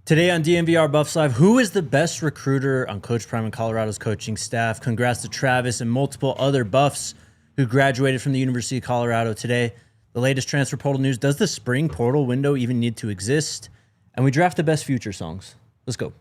Today on DNVR Buffs Live, who is the best recruiter on Coach Prime and Colorado's coaching staff? Congrats to Travis and multiple other Buffs who graduated from the University of Colorado today. The latest transfer portal news. Does the spring portal window even need to exist? And we draft the best future songs. Let's go.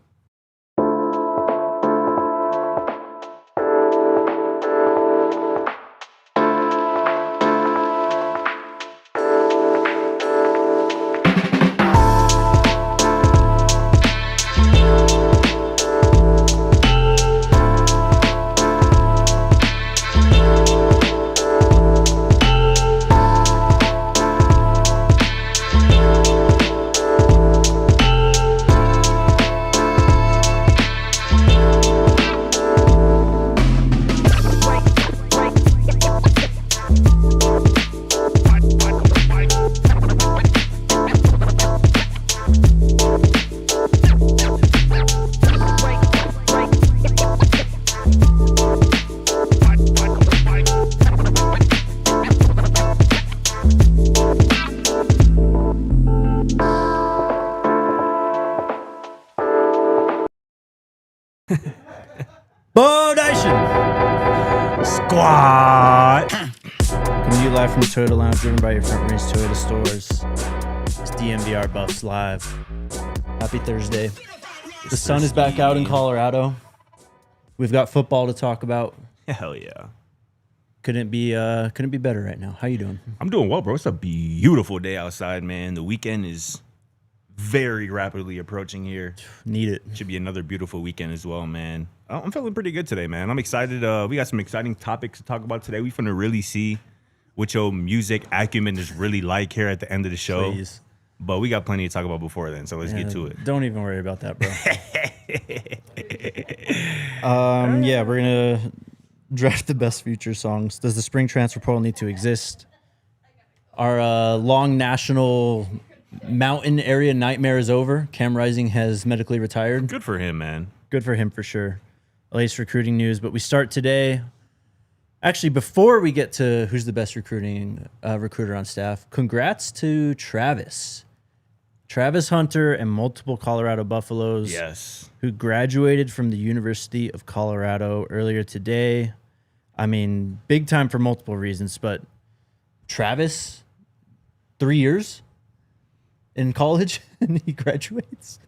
Squad. Coming to you live from the Toyota Lounge, driven by your Front Range Toyota stores. It's DNVR Buffs Live. Happy Thursday. The sun is back out in Colorado. We've got football to talk about. Hell yeah. Couldn't be better right now. How you doing? I'm doing well, bro. It's a beautiful day outside, man. The weekend is very rapidly approaching here. Need it. Should be another beautiful weekend as well, man. I'm feeling pretty good today, man. I'm excited. We got some exciting topics to talk about today. We're going to really see what your music acumen is really like here at the end of the show. Please. But we got plenty to talk about before then, so let's get to it. Don't even worry about that, bro. Yeah, we're going to draft the best future songs. Does the spring transfer portal need to exist? Our long national mountain area nightmare is over. Cam Rising has medically retired. Good for him, man. Good for him for sure. Latest recruiting news, but we start today. Actually, before we get to who's the best recruiter on staff, congrats to Travis Hunter and multiple Colorado Buffaloes. Yes. Who graduated from the University of Colorado earlier today. I mean, big time for multiple reasons, but Travis, 3 years in college and he graduates.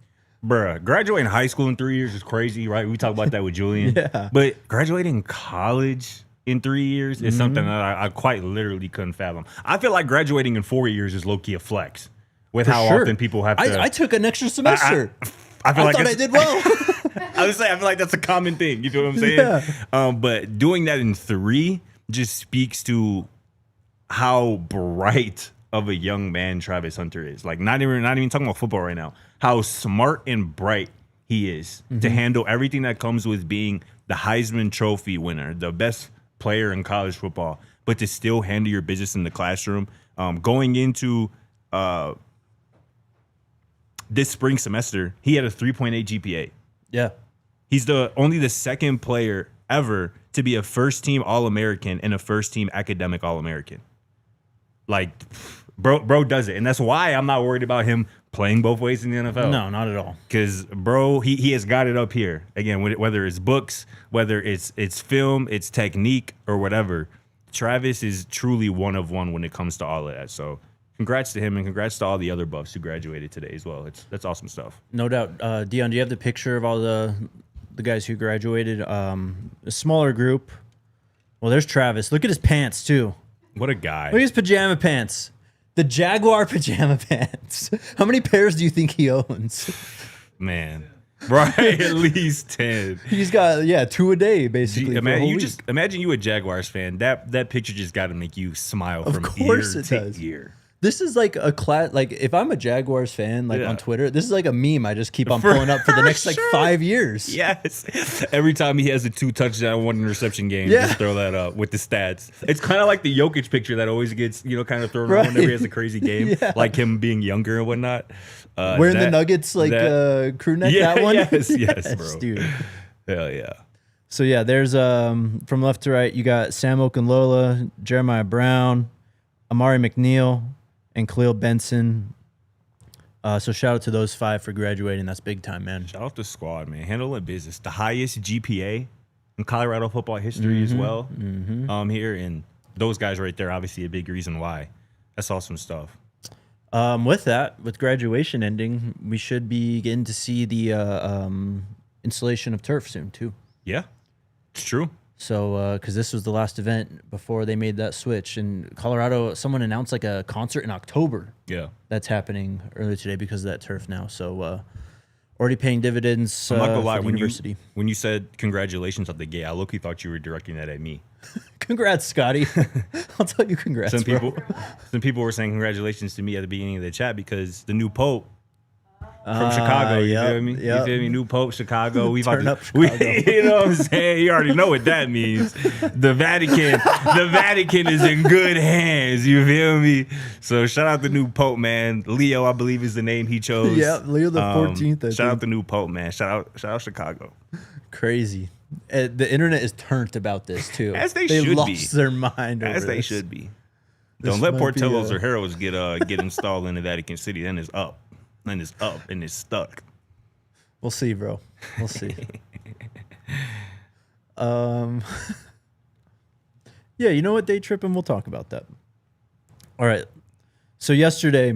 Bruh, graduating high school in 3 years is crazy, right? We talk about that with Julian. Yeah. But graduating college in 3 years is something that I quite literally couldn't fathom. I feel like graduating in 4 years is low-key a flex with how often people have to. I took an extra semester. I thought I did well. I was saying, I feel like that's a common thing. You know what I'm saying? Yeah. But doing that in 3 just speaks to how bright of a young man Travis Hunter is. Like not even talking about football right now. How smart and bright he is to handle everything that comes with being the Heisman Trophy winner, the best player in college football, but to still handle your business in the classroom. Going into this spring semester, he had a 3.8 GPA. Yeah. He's only the second player ever to be a first-team All-American and a first-team academic All-American. Like, bro does it. And that's why I'm not worried about him playing both ways in the NFL. No, not at all. Because, bro, he has got it up here. Again, whether it's books, whether it's film, it's technique, or whatever, Travis is truly one of one when it comes to all of that. So congrats to him and congrats to all the other Buffs who graduated today as well. That's awesome stuff. No doubt. Dion, do you have the picture of all the guys who graduated? A smaller group. Well, there's Travis. Look at his pants, too. What a guy. Look at his pajama pants. The Jaguar pajama pants. How many pairs do you think he owns? Man. Right, at least 10. He's got 2 a day basically. Imagine you a Jaguars fan. That picture just got to make you smile from ear to ear. This is like a class. Like if I'm a Jaguars fan, on Twitter, this is like a meme. I just keep on pulling up for the next 5 years. Yes. Every time he has a 2 touchdown, 1 interception game, just throw that up with the stats. It's kind of like the Jokic picture that always gets kind of thrown around whenever he has a crazy game, like him being younger and whatnot. Wearing the Nuggets crew neck. That one. Yes, bro. Dude. Hell yeah. So yeah, there's from left to right, you got Sam Okunlola, Jeremiah Brown, Amari McNeil, and Khalil Benson. So shout out to those 5 for graduating. That's big time, man. Shout out to squad, man. Handling business. The highest GPA in Colorado football history as well. Here, and those guys right there, obviously a big reason why. That's awesome stuff. With graduation ending, we should be getting to see the installation of turf soon too. Yeah, it's true. So, because this was the last event before they made that switch in Colorado, someone announced like a concert in October. Yeah, that's happening earlier today because of that turf now. So, already paying dividends. I'm not gonna lie, for the university. When you said congratulations at the gate, I low-key thought you were directing that at me. Congrats, Scotty. I'll tell you congrats. Some people were saying congratulations to me at the beginning of the chat because the new Pope from Chicago, you feel me? You feel me? New Pope, Chicago. You know what I'm saying? You already know what that means. The Vatican is in good hands. You feel me? So shout out the new Pope, man. Leo, I believe, is the name he chose. Yeah, Leo the 14th. Shout out the new Pope, man. Shout out Chicago. Crazy. The internet is turned about this too. As they should be. Lost their mind. As they should be. Don't let Portillo's or Harrows get installed in the Vatican City. Then it's up. Then it's up and it's stuck. We'll see, bro. We'll see. Yeah, you know what? Day tripping. We'll talk about that. All right. So yesterday,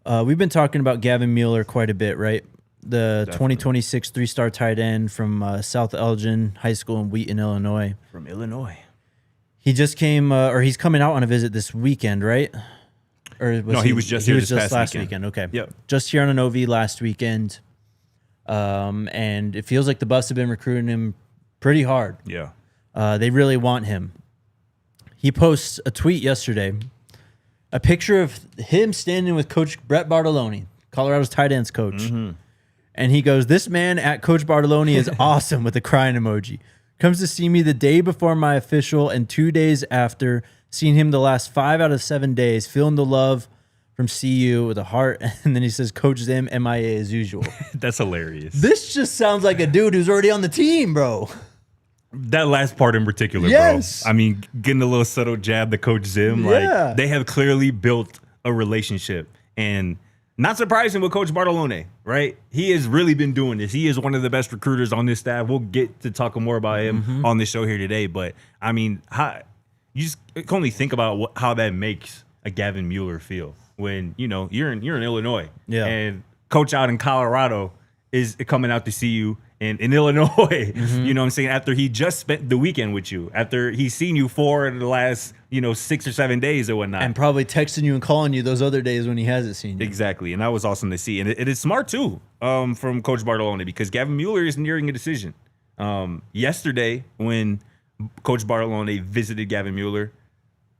we've been talking about Gavin Mueller quite a bit, right? The 2026 3-star tight end from South Elgin High School in Wheaton, Illinois. From Illinois. He just came, or he's coming out on a visit this weekend, right? Or he was just here this past last weekend. Okay. Yep. Just here on an OV last weekend. And it feels like the Buffs have been recruiting him pretty hard. Yeah. They really want him. He posts a tweet yesterday, a picture of him standing with Coach Brett Bartolone, Colorado's tight ends coach. Mm-hmm. And he goes, "This man at Coach Bartolone is awesome," with a crying emoji. Comes to see me the day before my official and 2 days after. Seen him the last 5 out of 7 days. Feeling the love from CU with a heart. And then he says, "Coach Zim, MIA as usual." That's hilarious. This just sounds like a dude who's already on the team, bro. That last part in particular, yes. Bro. I mean, getting a little subtle jab to Coach Zim. Yeah. Like, they have clearly built a relationship. And not surprising with Coach Bartolone, right? He has really been doing this. He is one of the best recruiters on this staff. We'll get to talking more about him on this show here today. But, I mean, you just can only think about how that makes a Gavin Mueller feel when, you know, you're in Illinois. Yeah. And coach out in Colorado is coming out to see you in Illinois. You know what I'm saying? After he just spent the weekend with you, after he's seen you 4 of the last, 6 or 7 days or whatnot. And probably texting you and calling you those other days when he hasn't seen you. Exactly. And that was awesome to see. And it is smart, too, from Coach Bartolone, because Gavin Mueller is nearing a decision. Yesterday, when Coach Bartolone visited Gavin Mueller,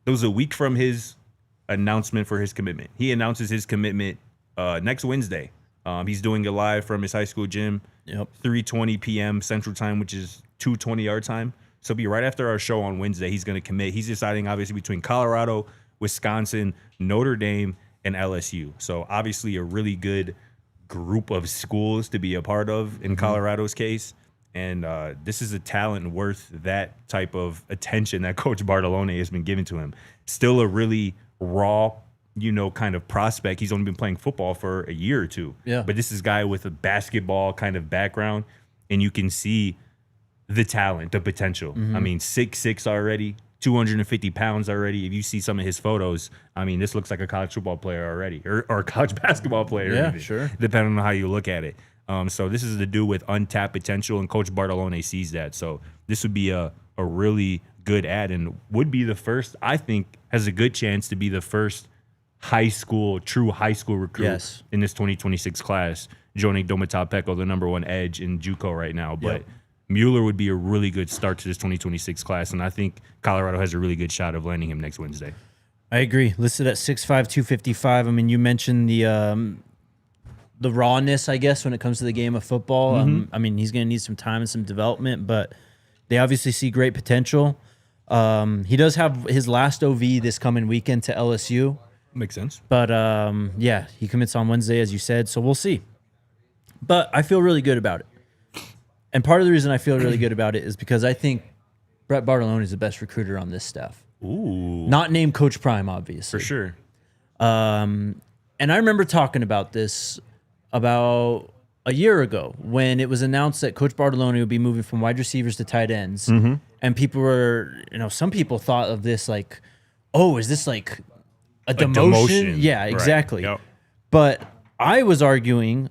it was a week from his announcement for his commitment. He announces his commitment next Wednesday. He's doing it live from his high school gym, 3:20 p.m. Central Time, which is 2:20 our time. So it'll be right after our show on Wednesday. He's going to commit. He's deciding, obviously, between Colorado, Wisconsin, Notre Dame, and LSU. So obviously a really good group of schools to be a part of in Colorado's case. And this is a talent worth that type of attention that Coach Bartolone has been giving to him. Still a really raw, kind of prospect. He's only been playing football for a year or two. Yeah. But this is a guy with a basketball kind of background, and you can see the talent, the potential. I mean, 6'6" already, 250 pounds already. If you see some of his photos, I mean, this looks like a college football player already, or a college basketball player. Yeah, even, sure. depending on how you look at it. So this is the dude with untapped potential, and Coach Bartolone sees that. So this would be a really good ad, and would be the first, I think, has a good chance to be the first true high school recruit in this 2026 class, joining Domata Peko, the #1 edge in JUCO right now. But Mueller would be a really good start to this 2026 class, and I think Colorado has a really good shot of landing him next Wednesday. I agree. Listed at 6'5", 255. I mean, you mentioned the rawness, I guess, when it comes to the game of football. I mean, he's going to need some time and some development, but they obviously see great potential. He does have his last OV this coming weekend to LSU. Makes sense. But, he commits on Wednesday, as you said, so we'll see. But I feel really good about it. And part of the reason I feel really good about it is because I think Brett Bartolone is the best recruiter on this staff. Ooh. Not named Coach Prime, obviously. For sure. And I remember talking about this about a year ago when it was announced that Coach Bartolone would be moving from wide receivers to tight ends. Mm-hmm. And people were, some people thought of this like, oh, is this like a demotion? Yeah, exactly. Right. Yep. But I was arguing,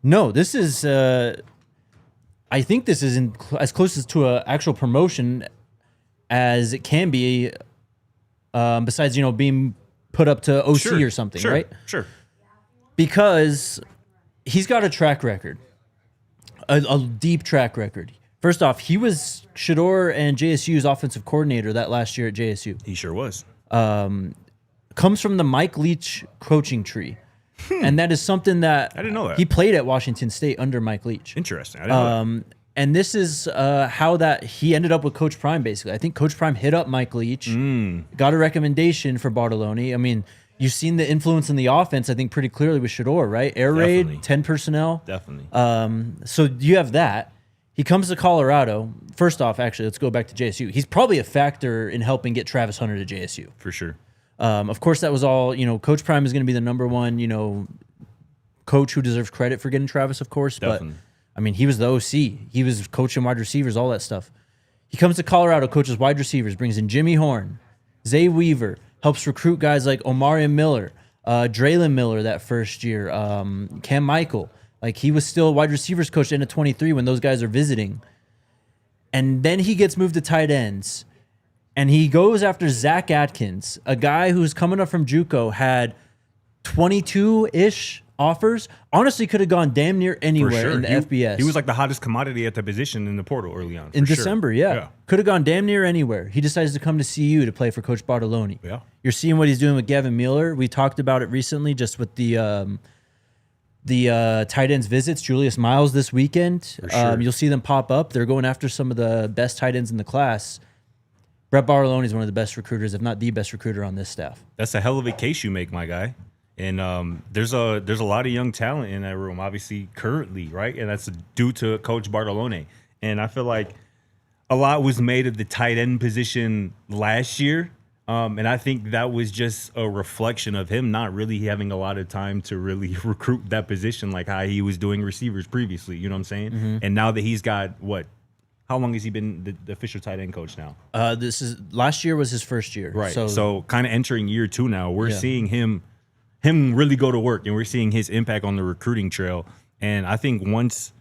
no, this is, I think this is as close as to an actual promotion as it can be, besides, being put up to OC or something, right? Sure. Because he's got a track record, a deep track record. First off, he was Shedeur and JSU's offensive coordinator that last year at JSU. He sure was. Comes from the Mike Leach coaching tree. And that is something that I didn't know that. He played at Washington State under Mike Leach. Interesting. I didn't know that. And this is how that he ended up with Coach Prime, basically. I think Coach Prime hit up Mike Leach, got a recommendation for Bartolone. I mean, you've seen the influence in the offense, I think, pretty clearly with Shedeur, right? Air raid, 10 personnel. Definitely. So you have that. He comes to Colorado. First off, actually, let's go back to JSU. He's probably a factor in helping get Travis Hunter to JSU. For sure. Of course, that was all, Coach Prime is going to be the number one, coach who deserves credit for getting Travis, of course. Definitely. But, I mean, he was the OC. He was coaching wide receivers, all that stuff. He comes to Colorado, coaches wide receivers, brings in Jimmy Horn, Zay Weaver, helps recruit guys like Omarion Miller, Draylon Miller that first year, Cam Michael. Like, he was still a wide receivers coach in 23 when those guys are visiting. And then he gets moved to tight ends. And he goes after Zach Atkins, a guy who's coming up from JUCO, had 22-ish offers. Honestly, could have gone damn near anywhere in the FBS. He was like the hottest commodity at the position in the portal early on. In December, yeah. Could have gone damn near anywhere. He decides to come to CU to play for Coach Bartolone. Yeah. You're seeing what he's doing with Gavin Mueller. We talked about it recently just with the tight ends visits. Julius Miles this weekend. For sure. You'll see them pop up. They're going after some of the best tight ends in the class. Brett Bartolone is one of the best recruiters, if not the best recruiter on this staff. That's a hell of a case you make, my guy. And there's a lot of young talent in that room, obviously, currently, right? And that's due to Coach Bartolone. And I feel like a lot was made of the tight end position last year. And I think that was just a reflection of him not really having a lot of time to really recruit that position like how he was doing receivers previously. You know what I'm saying? Mm-hmm. And now that he's got, how long has he been the official tight end coach now? Last year was his first year. Right. So kind of entering year 2 now, we're seeing him really go to work, and we're seeing his impact on the recruiting trail. And I think once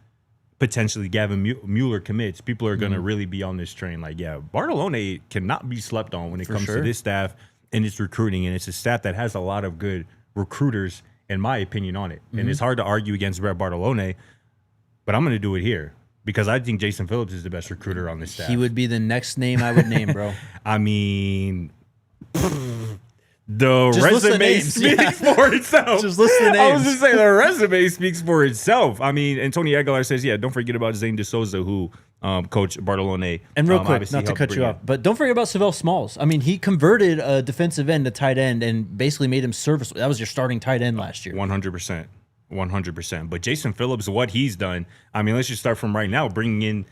potentially Gavin Mueller commits, people are going to really be on this train. Like, Bartolone cannot be slept on when it comes to this staff and its recruiting. And it's a staff that has a lot of good recruiters, in my opinion, on it. Mm-hmm. And it's hard to argue against Brett Bartolone, but I'm going to do it here because I think Jason Phillips is the best recruiter on this staff. He would be the next name I would name, bro. I mean... The resume speaks for itself. Just listen to names. I was just saying the resume speaks for itself. I mean, and Tony Aguilar says, don't forget about Zane DeSouza, who Coach Bartolone. And real quick, not to cut you off, but don't forget about Savell Smalls. I mean, he converted a defensive end to tight end and basically made him serviceable. That was your starting tight end last year. 100%. 100%. But Jason Phillips, what he's done, I mean, let's just start from right now, bringing in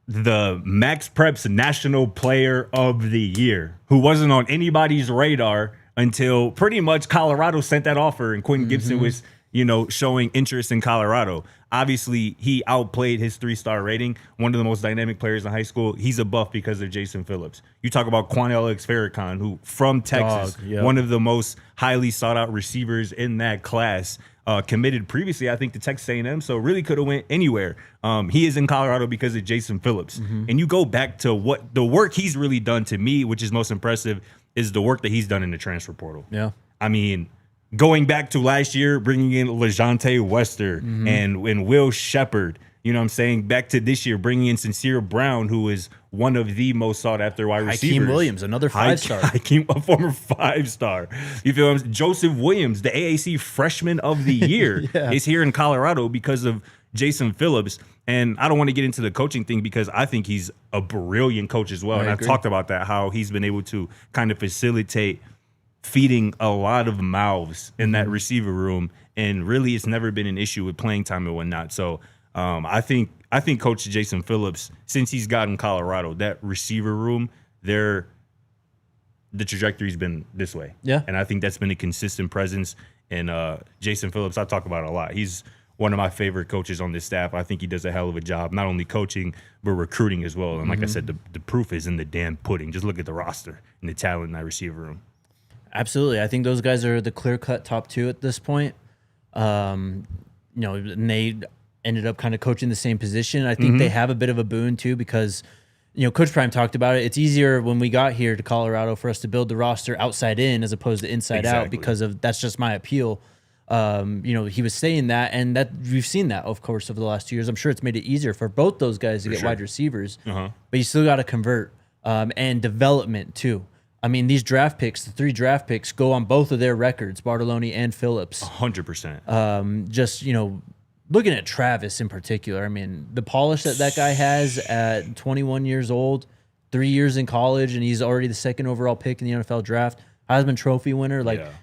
the Max Preps National Player of the Year, who wasn't on anybody's radar until pretty much Colorado sent that offer and Quentin Gibson was, showing interest in Colorado. Obviously, he outplayed his 3-star rating. One of the most dynamic players in high school. He's a buff because of Jason Phillips. You talk about Quanell Farrakhan, who from Texas, one of the most highly sought out receivers in that class. Committed previously, I think, to Texas A&M, so really could have went anywhere. He is in Colorado because of Jason Phillips. Mm-hmm. And you go back to what the work he's really done to me, which is most impressive, is the work that he's done in the transfer portal. Yeah. I mean, going back to last year, bringing in LeJante Wester and Will Shepard, you know what I'm saying? Back to this year, bringing in Sincere Brown, who is one of the most sought-after wide receivers. Hakeem Williams, another 5-star. Hakeem, a former 5-star. You feel what I'm saying? Joseph Williams, the AAC Freshman of the Year, is here in Colorado because of Jason Phillips. And I don't want to get into the coaching thing because I think he's a brilliant coach as well. And I've talked about that, how he's been able to kind of facilitate feeding a lot of mouths in that receiver room. And really, it's never been an issue with playing time and whatnot. So, I think Coach Jason Phillips, since he's gotten Colorado, that receiver room, they're the trajectory's been this way. Yeah. And I think that's been a consistent presence. And Jason Phillips, I talk about it a lot. He's one of my favorite coaches on this staff. I think he does a hell of a job, not only coaching, but recruiting as well. And like I said, the proof is in the damn pudding. Just look at the roster and the talent in that receiver room. Absolutely. I think those guys are the clear-cut top 2 at this point. And they ended up kind of coaching the same position. I think they have a bit of a boon, too, because, Coach Prime talked about it. It's easier when we got here to Colorado for us to build the roster outside in as opposed to inside out because of that's just my appeal. He was saying that, and that we've seen that, of course, over the last 2 years. I'm sure it's made it easier for both those guys to get wide receivers, but you still got to convert and development too. I mean, these draft picks, the 3 draft picks, go on both of their records, Bartolone and Phillips. 100%. Looking at Travis in particular, I mean, the polish that guy has at 21 years old, 3 years in college, and he's already the 2nd overall pick in the NFL draft. Heisman Trophy winner.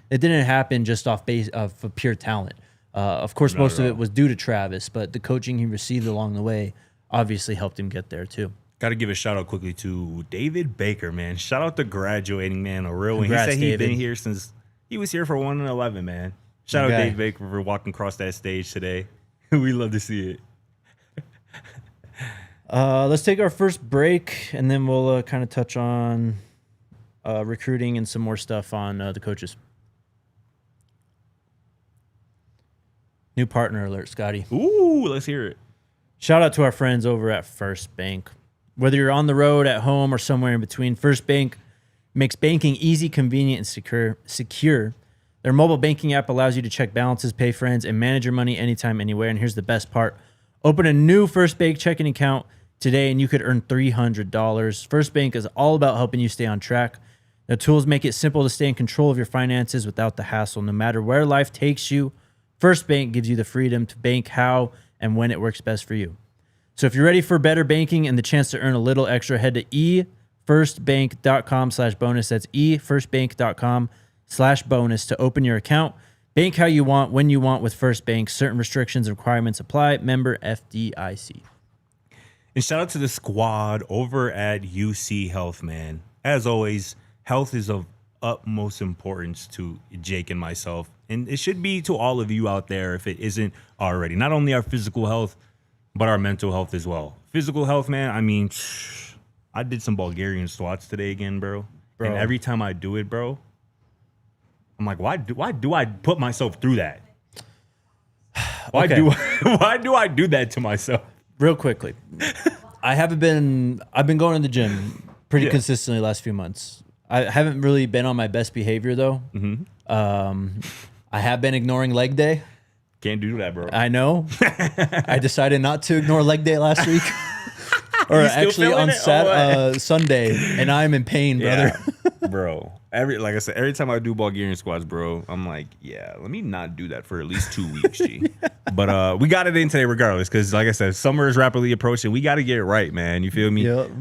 It didn't happen just off base of pure talent. Of course, most of it was due to Travis, but the coaching he received along the way obviously helped him get there too. Got to give a shout out quickly to David Baker, man. Shout out to graduating, man. A real one. He said he'd been here since he was here for 1 and 11, man. Shout out Dave Baker for walking across that stage today. We love to see it. Let's take our first break, and then we'll kind of touch on recruiting and some more stuff on the coaches. New partner alert, Scotty. Ooh, let's hear it. Shout out to our friends over at First Bank. Whether you're on the road, at home, or somewhere in between, First Bank makes banking easy, convenient, and secure. Their mobile banking app allows you to check balances, pay friends, and manage your money anytime, anywhere. And here's the best part. Open a new First Bank checking account today, and you could earn $300. First Bank is all about helping you stay on track. The tools make it simple to stay in control of your finances without the hassle. No matter where life takes you, First Bank gives you the freedom to bank how and when it works best for you. So if you're ready for better banking and the chance to earn a little extra, head to efirstbank.com/bonus. That's efirstbank.com/bonus to open your account. Bank how you want, when you want with First Bank. Certain restrictions and requirements apply. Member FDIC. And shout out to the squad over at UC Health, man. As always, health is of utmost importance to Jake and myself. And it should be to all of you out there if it isn't already. Not only our physical health, but our mental health as well. Physical health, man, I mean, I did some Bulgarian squats today again, bro. And every time I do it, bro, I'm like, why do I put myself through that? Why do I do that to myself? Real quickly. I've been going to the gym pretty consistently the last few months. I haven't really been on my best behavior though. I have been ignoring leg day. Can't do that, bro. I know. I decided not to ignore leg day last week. Or actually on Sunday, and I'm in pain, brother. Bro. Like I said, every time I do Bulgarian squats, bro, I'm like, let me not do that for at least 2 weeks, G. But we got it in today regardless, because like I said, summer is rapidly approaching. We got to get it right, man. You feel me? Yep.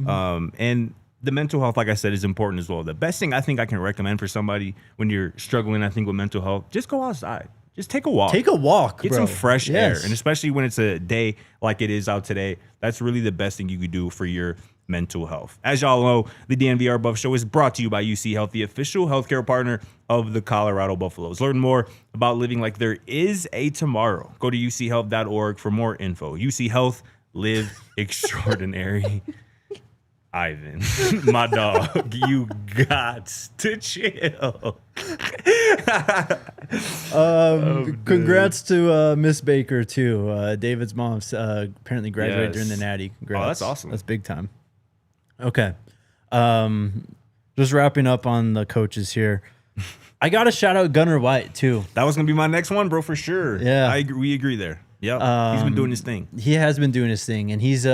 And the mental health, like I said, is important as well. The best thing I think I can recommend for somebody when you're struggling, I think, with mental health, just go outside. Just take a walk. Take a walk, Get some fresh air. And especially when it's a day like it is out today, that's really the best thing you could do for your mental health. As y'all know, the DNVR Buffs Show is brought to you by UC Health, the official healthcare partner of the Colorado Buffaloes. Learn more about living like there is a tomorrow. Go to uchealth.org for more info. UC Health, live extraordinary. Ivan, my dog, you got to chill. Congrats to Miss Baker too. David's mom apparently graduated during the Natty. Congrats. Oh, that's awesome. That's big time. Okay, just wrapping up on the coaches here. I got to shout out Gunnar White too. That was gonna be my next one, bro, for sure. Yeah, we agree there. Yeah, he's been doing his thing. He has been doing his thing, and he's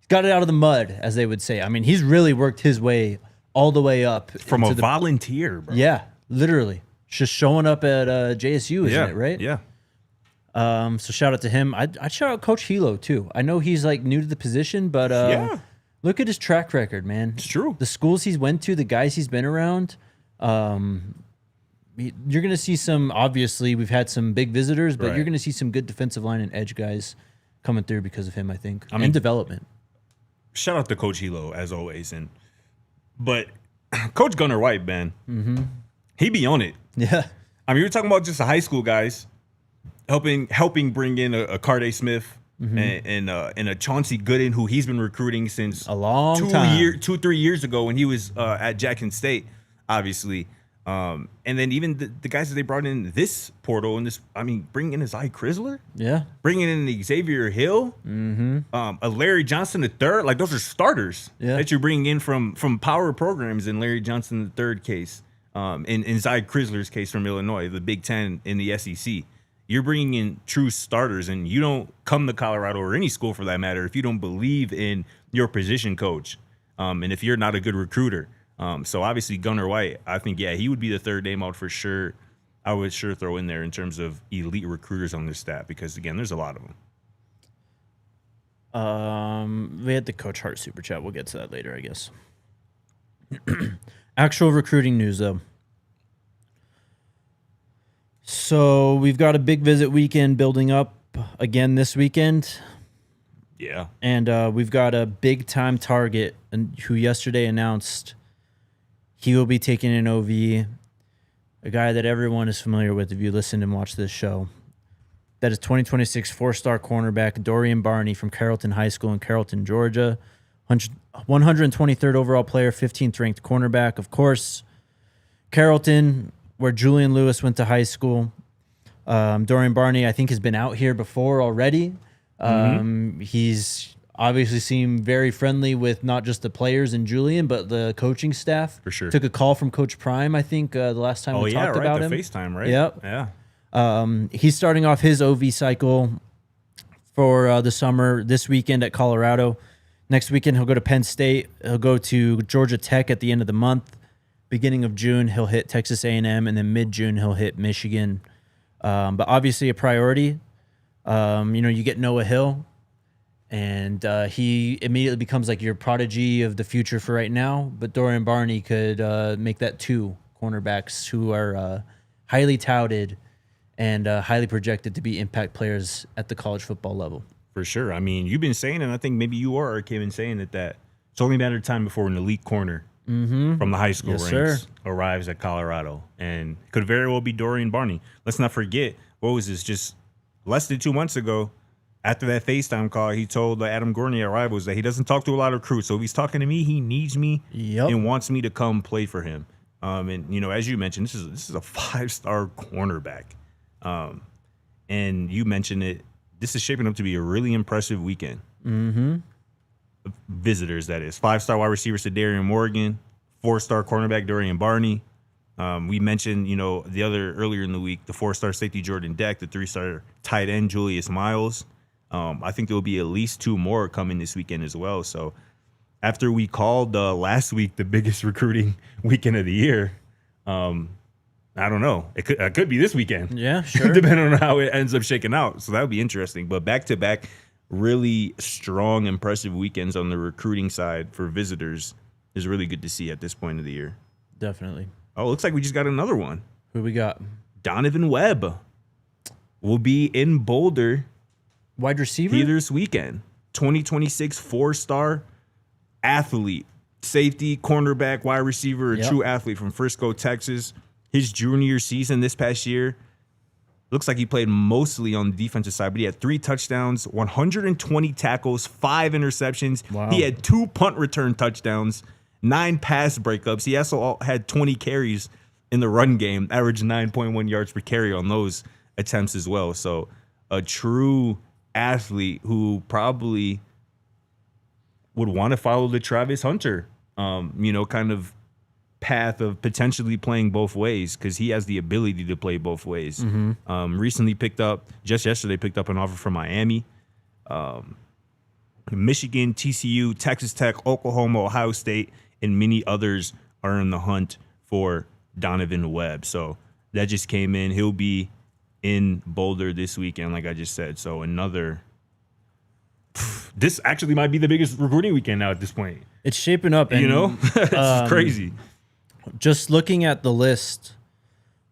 got it out of the mud, as they would say. I mean, he's really worked his way all the way up. From a volunteer, bro. Yeah, literally. Just showing up at JSU, isn't it, right? Yeah. So shout out to him. I'd shout out Coach Hilo, too. I know he's, like, new to the position, but look at his track record, man. It's true. The schools he's went to, the guys he's been around, you're going to see some, obviously, we've had some big visitors, but you're going to see some good defensive line and edge guys coming through because of him, I think, and development. Shout out to Coach Hilo, as always. But Coach Gunnar White, man, he be on it. Yeah. I mean, you're talking about just the high school guys helping bring in a Carday Smith and a Chauncey Gooden, who he's been recruiting since A long time. 3 years ago when he was at Jackson State, obviously. And then even the guys that they brought in this portal and bringing in a Zy Chrysler, Yeah. bringing in an Xavier Hill, a Larry Johnson III, like those are starters that you're bringing in from power programs in Larry Johnson III case, in Zy Chrysler's case from Illinois, the Big Ten in the SEC. You're bringing in true starters, and you don't come to Colorado or any school for that matter if you don't believe in your position coach, and if you're not a good recruiter. So obviously Gunnar White, I think, he would be the third name out for sure. I would sure throw in there in terms of elite recruiters on this staff because, again, there's a lot of them. We had the Coach Hart super chat. We'll get to that later, I guess. Actual recruiting news, though. So we've got a big visit weekend building up again this weekend. Yeah. And we've got a big-time target who yesterday announced he will be taking an OV, a guy that everyone is familiar with if you listen and watch this show. That is 2026 four-star cornerback Dorian Barney from Carrollton High School in Carrollton, Georgia. 123rd overall player, 15th ranked cornerback. Of course, Carrollton, where Julian Lewis went to high school. Dorian Barney, I think, has been out here before already. He's obviously seemed very friendly with not just the players and Julian, but the coaching staff. For sure. Took a call from Coach Prime, I think, the last time we talked about him. FaceTime, right? Yep. Yeah. He's starting off his OV cycle for the summer this weekend at Colorado. Next weekend, he'll go to Penn State. He'll go to Georgia Tech at the end of the month. Beginning of June, he'll hit Texas A&M, and then mid-June, he'll hit Michigan. But obviously a priority. You get Noah Hill, and he immediately becomes like your prodigy of the future for right now. But Dorian Barney could make that two cornerbacks who are highly touted and highly projected to be impact players at the college football level. For sure. I mean, you've been saying, and I think maybe you or came in saying that it's only a matter of time before an elite corner from the high school ranks arrives at Colorado, and could very well be Dorian Barney. Let's not forget, what was this, just less than 2 months ago, after that FaceTime call, he told the Adam Gournier rivals that he doesn't talk to a lot of recruits. So if he's talking to me, he needs me and wants me to come play for him. And as you mentioned, this is a 5-star cornerback. And you mentioned it. This is shaping up to be a really impressive weekend. Visitors, that is. 5-star wide receiver Sadarian Morgan, 4-star cornerback Dorian Barney. We mentioned, the other earlier in the week, the 4-star safety Jordan Deck, the 3-star tight end Julius Miles. I think there will be at least 2 more coming this weekend as well. So after we called last week the biggest recruiting weekend of the year, I don't know. It could be this weekend. Yeah, sure. Depending on how it ends up shaking out. So that would be interesting. But back-to-back, really strong, impressive weekends on the recruiting side for visitors is really good to see at this point of the year. Definitely. Oh, looks like we just got another one. Who we got? Donovan Webb will be in Boulder. Wide receiver? This weekend. 2026 4-star athlete, safety, cornerback, wide receiver, a true athlete from Frisco, Texas. His junior season this past year, looks like he played mostly on the defensive side, but he had 3 touchdowns, 120 tackles, 5 interceptions. Wow. He had 2 punt return touchdowns, 9 pass breakups. He also had 20 carries in the run game, averaged 9.1 yards per carry on those attempts as well. So a true athlete who probably would want to follow the Travis Hunter, kind of path of potentially playing both ways, because he has the ability to play both ways. Recently just yesterday picked up an offer from Miami, Michigan, TCU, Texas Tech, Oklahoma, Ohio State, and many others are in the hunt for Donovan Webb. So that just came in. He'll be in Boulder this weekend, like I just said. So this actually might be the biggest recruiting weekend now at this point. It's shaping up. And, it's crazy. Just looking at the list,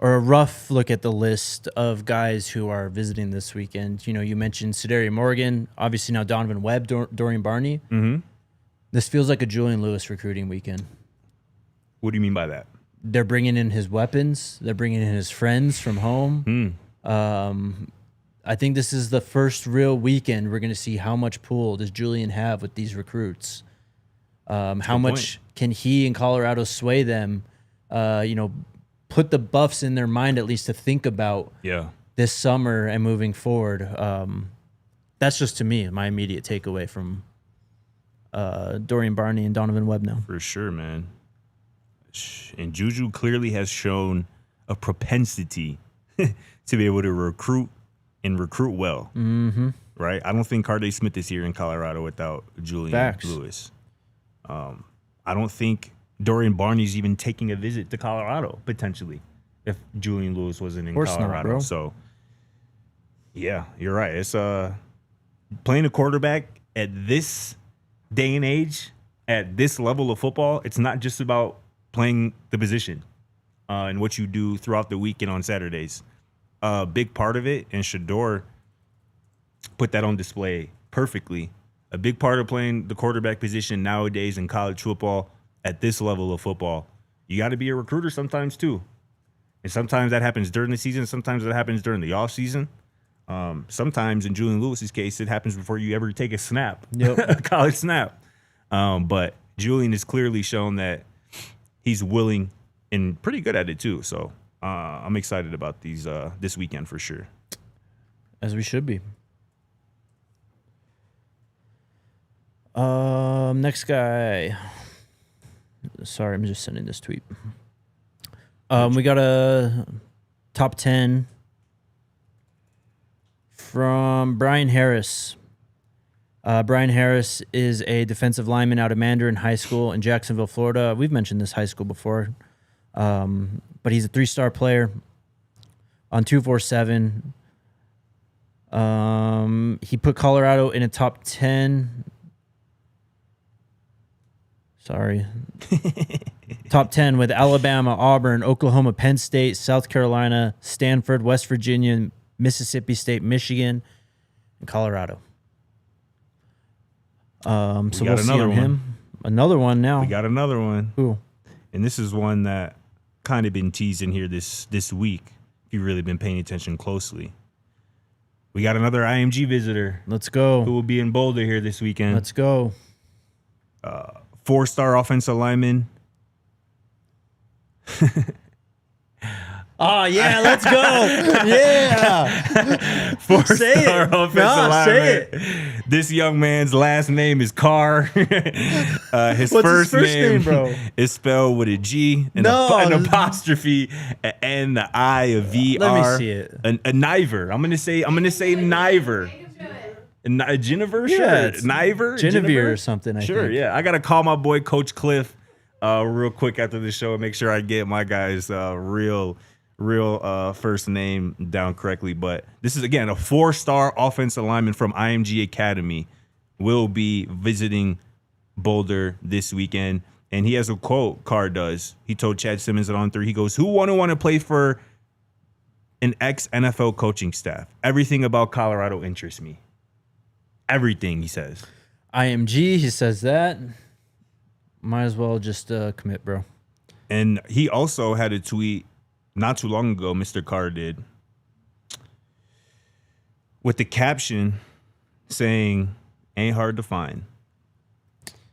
or a rough look at the list of guys who are visiting this weekend. You mentioned Sadarian Morgan, obviously now Donovan Webb, Dorian Barney. This feels like a Julian Lewis recruiting weekend. What do you mean by that? They're bringing in his weapons. They're bringing in his friends from home. I think this is the first real weekend we're going to see how much pull does Julian have with these recruits. How much can he and Colorado sway them, put the Buffs in their mind at least to think about this summer and moving forward. That's just, to me, my immediate takeaway from Dorian Barney and Donovan Webb now. For sure, man. And Juju clearly has shown a propensity to be able to recruit and recruit well. Mm-hmm. Right? I don't think Carday Smith is here in Colorado without Julian Lewis. I don't think Dorian Barney's even taking a visit to Colorado, potentially, if Julian Lewis wasn't in Colorado. Not, bro. So, yeah, you're right. It's playing a quarterback at this day and age, at this level of football, it's not just about playing the position and what you do throughout the week and on Saturdays. A big part of it, and Shador put that on display perfectly. A big part of playing the quarterback position nowadays in college football at this level of football, you got to be a recruiter sometimes too. And sometimes that happens during the season. Sometimes that happens during the off season. Sometimes in Julian Lewis's case, it happens before you ever take a snap, a college snap. But Julian has clearly shown that he's willing and pretty good at it too. So I'm excited about these this weekend for sure. As we should be. Next guy. Sorry, I'm just sending this tweet. We got a top 10 from Brian Harris. Brian Harris is a defensive lineman out of Mandarin High School in Jacksonville, Florida. We've mentioned this high school before, but he's a 3-star player on 247. He put Colorado in a top 10. Sorry. Top 10 with Alabama, Auburn, Oklahoma, Penn State, South Carolina, Stanford, West Virginia, Mississippi State, Michigan, and Colorado. So we'll see on him. Another one now. We got another one. Who? And this is one that kind of been teasing here this week, if you've really been paying attention closely. We got another IMG visitor. Let's go. Who will be in Boulder here this weekend. Let's go. 4-star offensive lineman. Oh, yeah, let's go. Yeah. 4-star offensive lineman. Say it. This young man's last name is Carr. His first name, bro? Is spelled with a G and an apostrophe and the I, a VR. Let me see it. A Niver. I'm gonna say Niver. Genevieve, yeah, Niver, Genevieve or something. I think. Yeah. I gotta call my boy Coach Cliff real quick after the show and make sure I get my guy's real first name down correctly. But this is again a 4-star offensive lineman from IMG Academy. Will be visiting Boulder this weekend, and he has a quote. Carr does. He told Chad Simmons at On 3. He goes, "Who want to play for an ex-NFL coaching staff? Everything about Colorado interests me." Everything, he says. IMG, he says that. Might as well just commit, bro. And he also had a tweet not too long ago, Mr. Carr did, with the caption saying, "Ain't hard to find."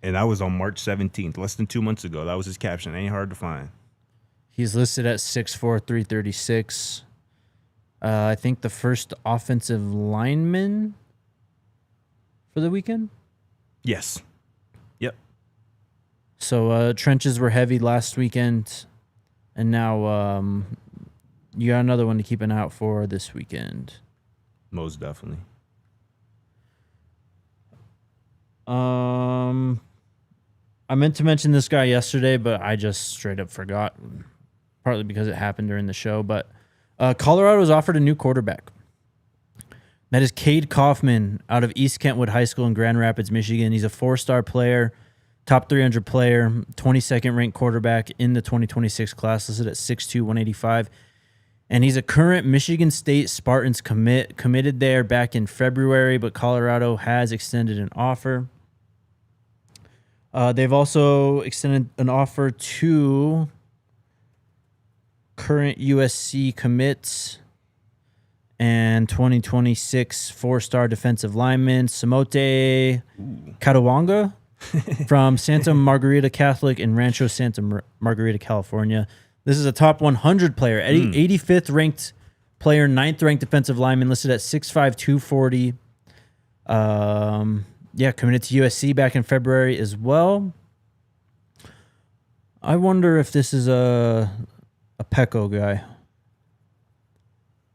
And that was on March 17th, less than 2 months ago. That was his caption, "Ain't hard to find." He's listed at 6'4", 336. I think the first offensive lineman for the weekend? Yes. Yep. So trenches were heavy last weekend, and now you got another one to keep an eye out for this weekend. Most definitely. I meant to mention this guy yesterday, but I just straight up forgot, partly because it happened during the show. But Colorado was offered a new quarterback. That is Cade Kaufman out of East Kentwood High School in Grand Rapids, Michigan. He's a 4-star player, top 300 player, 22nd ranked quarterback in the 2026 class, listed at 6'2", 185. And he's a current Michigan State Spartans committed there back in February, but Colorado has extended an offer. They've also extended an offer to current USC commits and 2026 four-star defensive lineman Samote Katawanga from Santa Margarita Catholic in Rancho Santa Margarita, California. This is a top 100 player, 85th ranked player, 9th ranked defensive lineman, listed at 6'5", 240. Committed to USC back in February as well. I wonder if this is a Pecco guy.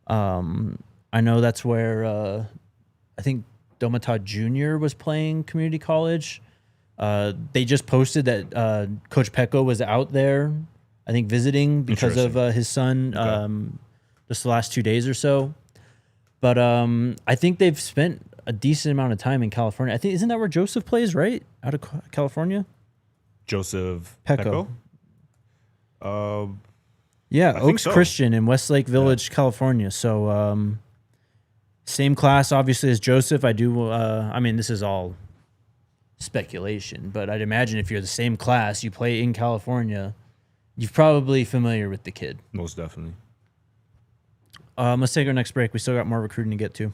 I know that's where I think Domatod Jr. was playing community college. They just posted that Coach Pecco was out there, I think, visiting because of his son just the last 2 days or so. But I think they've spent a decent amount of time in California. I think, isn't that where Joseph plays, right? Out of California? Joseph Pecco. I Oaks so. Christian in Westlake Village, California. So same class, obviously, as Joseph. I do, this is all speculation, but I'd imagine if you're the same class, you play in California, you're probably familiar with the kid. Most definitely. Let's take our next break. We still got more recruiting to get to.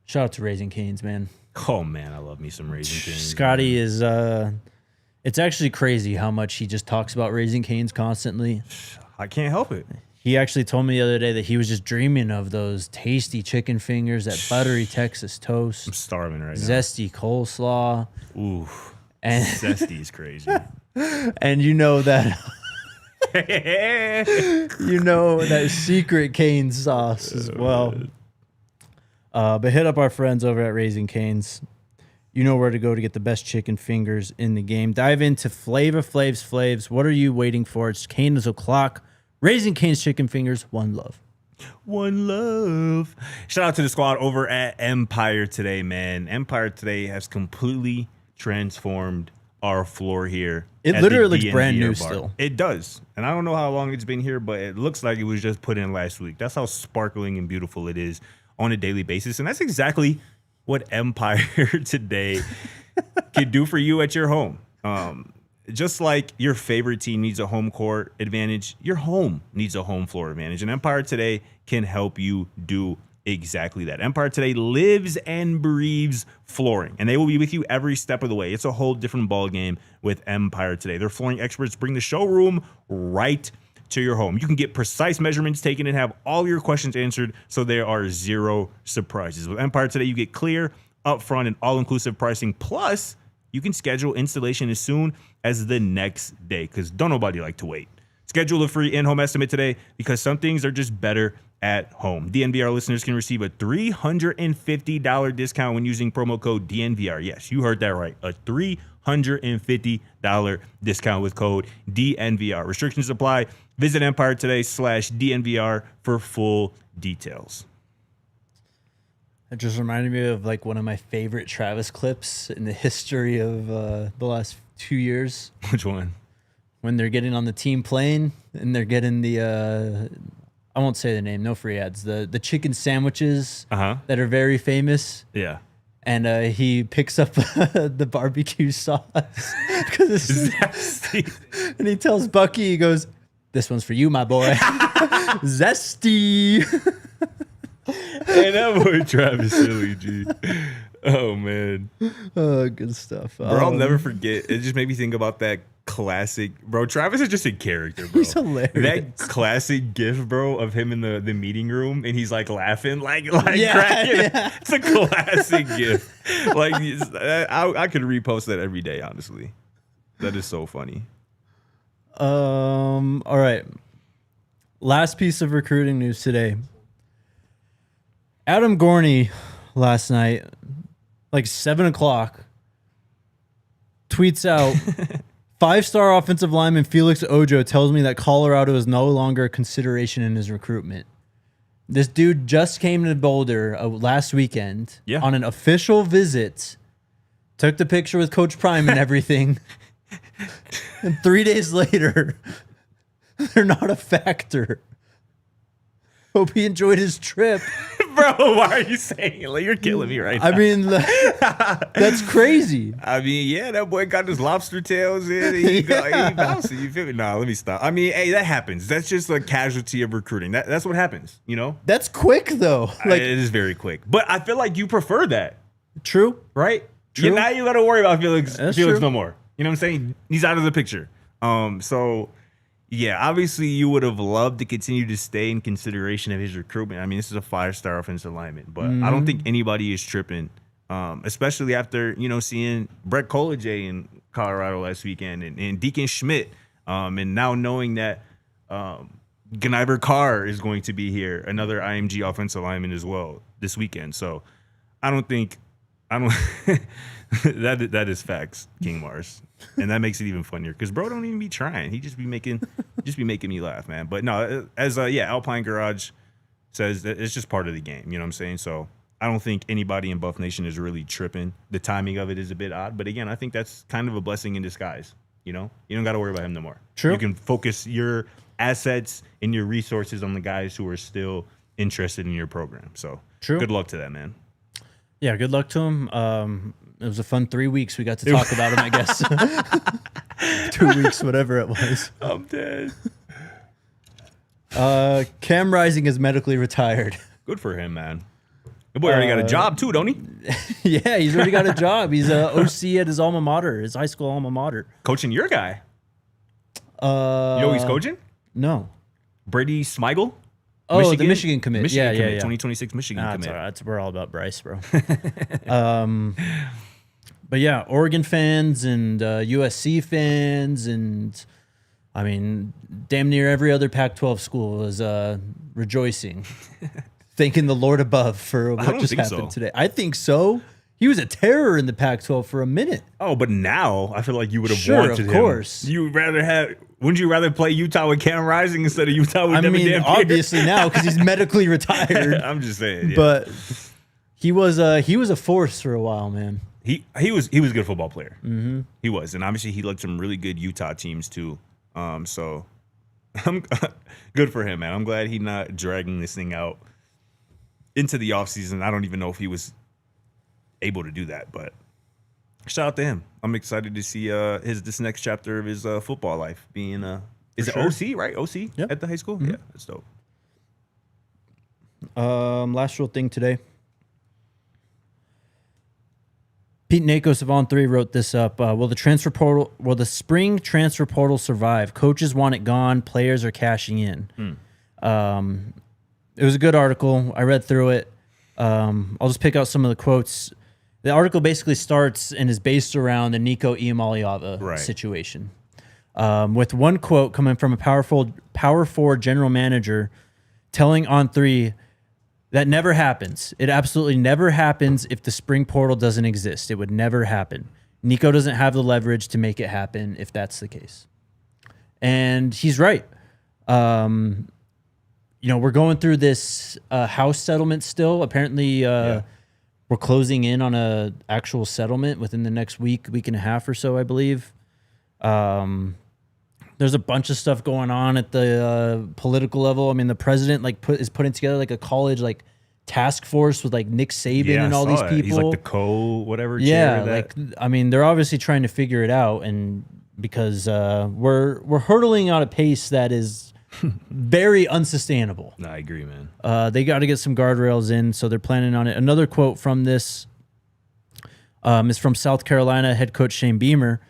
Shout out to Raising Cane's, man. Oh, man, I love me some Raising Cane's. Scotty is, it's actually crazy how much he just talks about Raising Cane's constantly. I can't help it. He actually told me the other day that he was just dreaming of those tasty chicken fingers, that buttery Texas toast. I'm starving right now. Zesty coleslaw. Ooh, and zesty is crazy. And you know that that secret cane sauce as well. But hit up our friends over at Raising Cane's. You know where to go to get the best chicken fingers in the game. Dive into Flavor Flavs. What are you waiting for? It's Cane's o'clock. Raising Cane's chicken fingers. One love. One love. Shout out to the squad over at Empire Today, man. Empire Today has completely transformed our floor here. It at literally the looks brand DNVR new bar. still. It does. And I don't know how long it's been here, but it looks like it was just put in last week. That's how sparkling and beautiful it is on a daily basis. And that's exactly what Empire Today can do for you at your home. Just like your favorite team needs a home court advantage, your home needs a home floor advantage. And Empire Today can help you do exactly that. Empire Today lives and breathes flooring, and they will be with you every step of the way. It's a whole different ball game with Empire Today. Their flooring experts bring the showroom right to your home. You can get precise measurements taken and have all your questions answered, so there are zero surprises. With Empire Today, you get clear, upfront, and all-inclusive pricing. Plus, you can schedule installation as soon as the next day, because don't nobody like to wait. Schedule a free in-home estimate today, because some things are just better at home. DNVR listeners can receive a $350 discount when using promo code DNVR. Yes, you heard that right. A $350 discount with code DNVR. Restrictions apply. Visit Empire Today/DNVR for full details. It just reminded me of like one of my favorite Travis clips in the history of the last 2 years. Which one? When they're getting on the team plane and they're getting the I won't say the name, no free ads. The chicken sandwiches that are very famous. Yeah. And he picks up the barbecue sauce because it's Zesty. And he tells Bucky, he goes, "This one's for you, my boy." Zesty. Hey, that boy Travis silly, G. Oh, man. Oh, good stuff. Bro, I'll never forget. It just made me think about that classic. Bro, Travis is just a character, bro. He's hilarious. That classic gif, bro, of him in the meeting room, and he's, like, laughing, like cracking. Yeah. It's a classic gif. Like, I could repost that every day, honestly. That is so funny. All right. Last piece of recruiting news today. Adam Gorney last night, like 7 o'clock, tweets out, 5-star offensive lineman Felix Ojo tells me that Colorado is no longer a consideration in his recruitment. This dude just came to Boulder last weekend on an official visit, took the picture with Coach Prime and everything, and 3 days later, they're not a factor. Hope he enjoyed his trip. Bro, why are you saying it? Like, you're killing me right now. I mean, that's crazy. I mean, yeah, that boy got his lobster tails in. He bouncing. You feel me? Nah, let me stop. I mean, hey, that happens. That's just a casualty of recruiting. That's what happens, you know? That's quick, though. Like, it is very quick. But I feel like you prefer that. True. Right? True. Now you got to worry about Felix true. no more. You know what I'm saying? He's out of the picture. So, yeah, obviously you would have loved to continue to stay in consideration of his recruitment. I mean, this is a 5-star offensive lineman, but I don't think anybody is tripping, especially after, seeing Brett Bartolone in Colorado last weekend and Deacon Schmidt, and now knowing that Gniver Carr is going to be here, another IMG offensive lineman as well this weekend. So I don't that is facts, King Mars, and that makes it even funnier because bro don't even be trying. He just be making me laugh, man. But no, as Alpine Garage says, it's just part of the game. You know what I'm saying? So I don't think anybody in Buff Nation is really tripping. The timing of it is a bit odd, but again, I think that's kind of a blessing in disguise. You don't got to worry about him no more. True. You can focus your assets and your resources on the guys who are still interested in your program. So true. Good luck to that, man. Yeah, good luck to him. It was a fun 3 weeks. We got to talk about him, I guess. 2 weeks, whatever it was. I'm dead. Cam Rising is medically retired. Good for him, man. The boy already got a job too, don't he? Yeah, he's already got a job. He's a OC at his alma mater, his high school alma mater. Coaching your guy. You know who he's coaching? No. Brady Smigel? Oh, the Michigan commit. Yeah. 2026 Michigan commit. All right. We're all about Bryce, bro. But yeah, Oregon fans and USC fans and, I mean, damn near every other Pac-12 school was rejoicing, thanking the Lord above for what just happened today. I think so. He was a terror in the Pac-12 for a minute. Oh, but now I feel like you would have wanted him. Of course. Wouldn't you rather play Utah with Cam Rising instead of Utah with Devin Dampier? Obviously now because he's medically retired. I'm just saying. Yeah. But he was a force for a while, man. He was a good football player. Mm-hmm. He was, and obviously he led some really good Utah teams too. So I'm good for him, man. I'm glad he's not dragging this thing out into the offseason. I don't even know if he was able to do that, but shout out to him. I'm excited to see this next chapter of his football life being is it OC, right? OC at the high school? Mm-hmm. Yeah, that's dope. Last real thing today. Pete Nakos of On 3 wrote this up. Will the spring transfer portal survive? Coaches want it gone. Players are cashing in. It was a good article. I read through it. I'll just pick out some of the quotes. The article basically starts and is based around the Nico Iamaleava situation. With one quote coming from a power forward general manager telling On 3 that never happens. It absolutely never happens if the spring portal doesn't exist. It would never happen. Nico doesn't have the leverage to make it happen if that's the case. And he's right. We're going through this house settlement still. Apparently, we're closing in on a actual settlement within the next week and a half or so, I believe. There's a bunch of stuff going on at the political level. I mean, the president is putting together a college task force with Nick Saban and all these people. He's the co-whatever chair. Yeah, they're obviously trying to figure it out, and because we're hurtling at a pace that is very unsustainable. No, I agree, man. They got to get some guardrails in, so they're planning on it. Another quote from this is from South Carolina head coach Shane Beamer.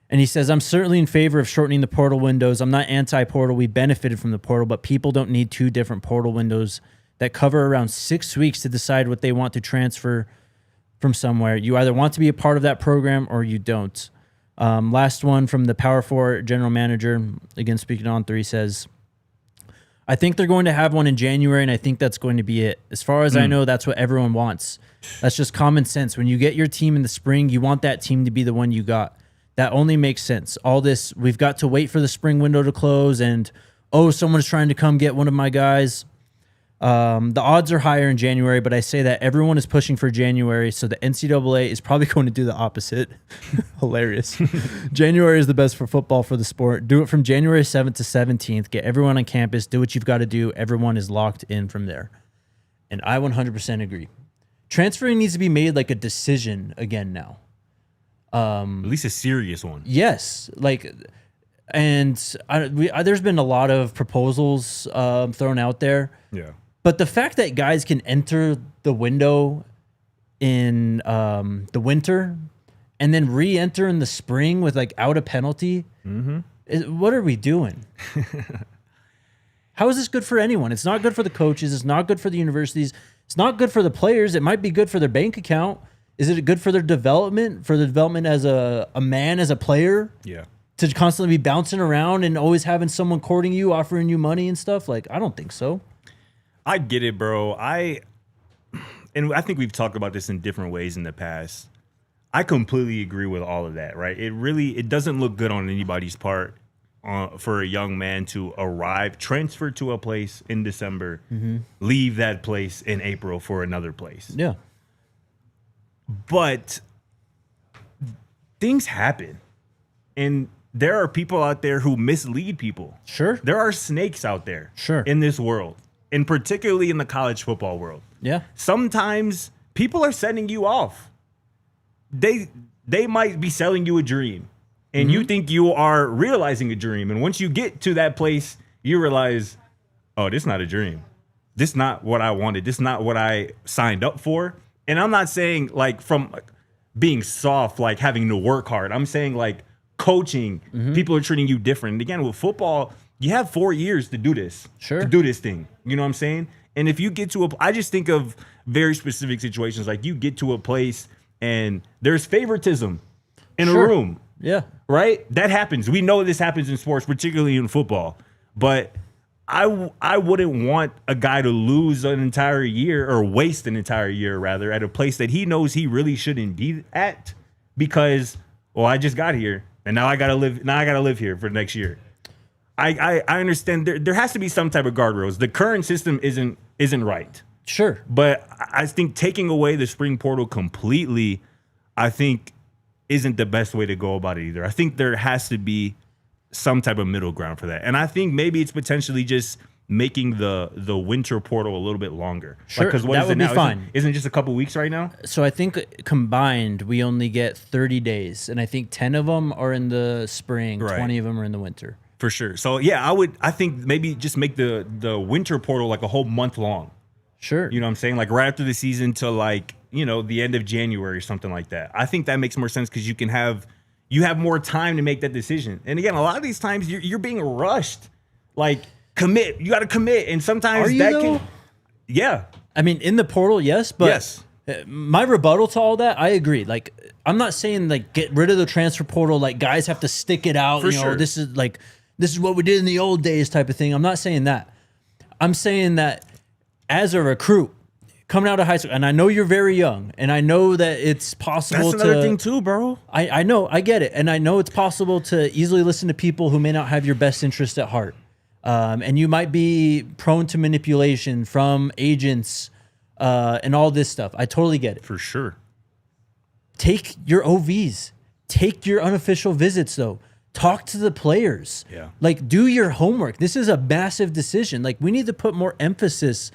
And he says, I'm certainly in favor of shortening the portal windows. I'm not anti-portal. We benefited from the portal, but people don't need two different portal windows that cover around 6 weeks to decide what they want to transfer from somewhere. You either want to be a part of that program or you don't. Last one from the Power 4 general manager, again speaking On 3, says, I think they're going to have one in January, and I think that's going to be it. As far as I know, that's what everyone wants. That's just common sense. When you get your team in the spring, you want that team to be the one you got. That only makes sense. All this, we've got to wait for the spring window to close, and, someone's trying to come get one of my guys. The odds are higher in January, but I say that everyone is pushing for January, so the NCAA is probably going to do the opposite. Hilarious. January is the best for football for the sport. Do it from January 7th to 17th. Get everyone on campus. Do what you've got to do. Everyone is locked in from there. And I 100% agree. Transferring needs to be made like a decision again now. At least a serious one. Yes. There's been a lot of proposals thrown out there. Yeah. But the fact that guys can enter the window in the winter and then re-enter in the spring without a penalty, what are we doing? How is this good for anyone? It's not good for the coaches. It's not good for the universities. It's not good for the players. It might be good for their bank account. Is it good for their development? For the development as a man, as a player? Yeah. To constantly be bouncing around and always having someone courting you, offering you money and stuff? I don't think so. I get it, bro. And I think we've talked about this in different ways in the past. I completely agree with all of that, right? It doesn't look good on anybody's part for a young man to arrive, transfer to a place in December, leave that place in April for another place. Yeah. But things happen. And there are people out there who mislead people. Sure. There are snakes out there. Sure. In this world, and particularly in the college football world. Yeah. Sometimes people are sending you off. They might be selling you a dream, and you think you are realizing a dream. And once you get to that place, you realize, oh, this is not a dream. This is not what I wanted. This is not what I signed up for. And I'm not saying from being soft, having to work hard. I'm saying coaching, people are treating you different. And again, with football, you have 4 years to do this. Sure. To do this thing. You know what I'm saying? And if you get to I just think of very specific situations, you get to a place and there's favoritism in a room. Yeah. Right? That happens. We know this happens in sports, particularly in football. But I wouldn't want a guy to lose an entire year or waste an entire year, rather, at a place that he knows he really shouldn't be at because, I just got here and now I gotta live here for the next year. I understand there has to be some type of guardrails. The current system isn't right. Sure. But I think taking away the spring portal completely, I think, isn't the best way to go about it either. I think there has to be some type of middle ground for that. And I think maybe it's potentially just making the winter portal a little bit longer. Sure, Because that would be fine. Isn't it just a couple weeks right now? So I think combined, we only get 30 days. And I think 10 of them are in the spring, Right. 20 of them are in the winter. For sure. So, yeah, I think maybe just make the winter portal a whole month long. Sure. You know what I'm saying? Right after the season to the end of January or something like that. I think that makes more sense because you have more time to make that decision. And again, a lot of these times you're being rushed. Commit. You got to commit. And sometimes yeah. I mean, in the portal, yes, but Yes. My rebuttal to all that, I agree. I'm not saying get rid of the transfer portal. Guys have to stick it out. For sure. This is what we did in the old days type of thing. I'm not saying that. I'm saying that as a recruit coming out of high school, and I know you're very young, and I know that it's possible That's another thing too, bro. I know, I get it. And I know it's possible to easily listen to people who may not have your best interest at heart. And you might be prone to manipulation from agents and all this stuff. I totally get it. For sure. Take your OVs. Take your unofficial visits, though. Talk to the players. Yeah. Do your homework. This is a massive decision. We need to put more emphasis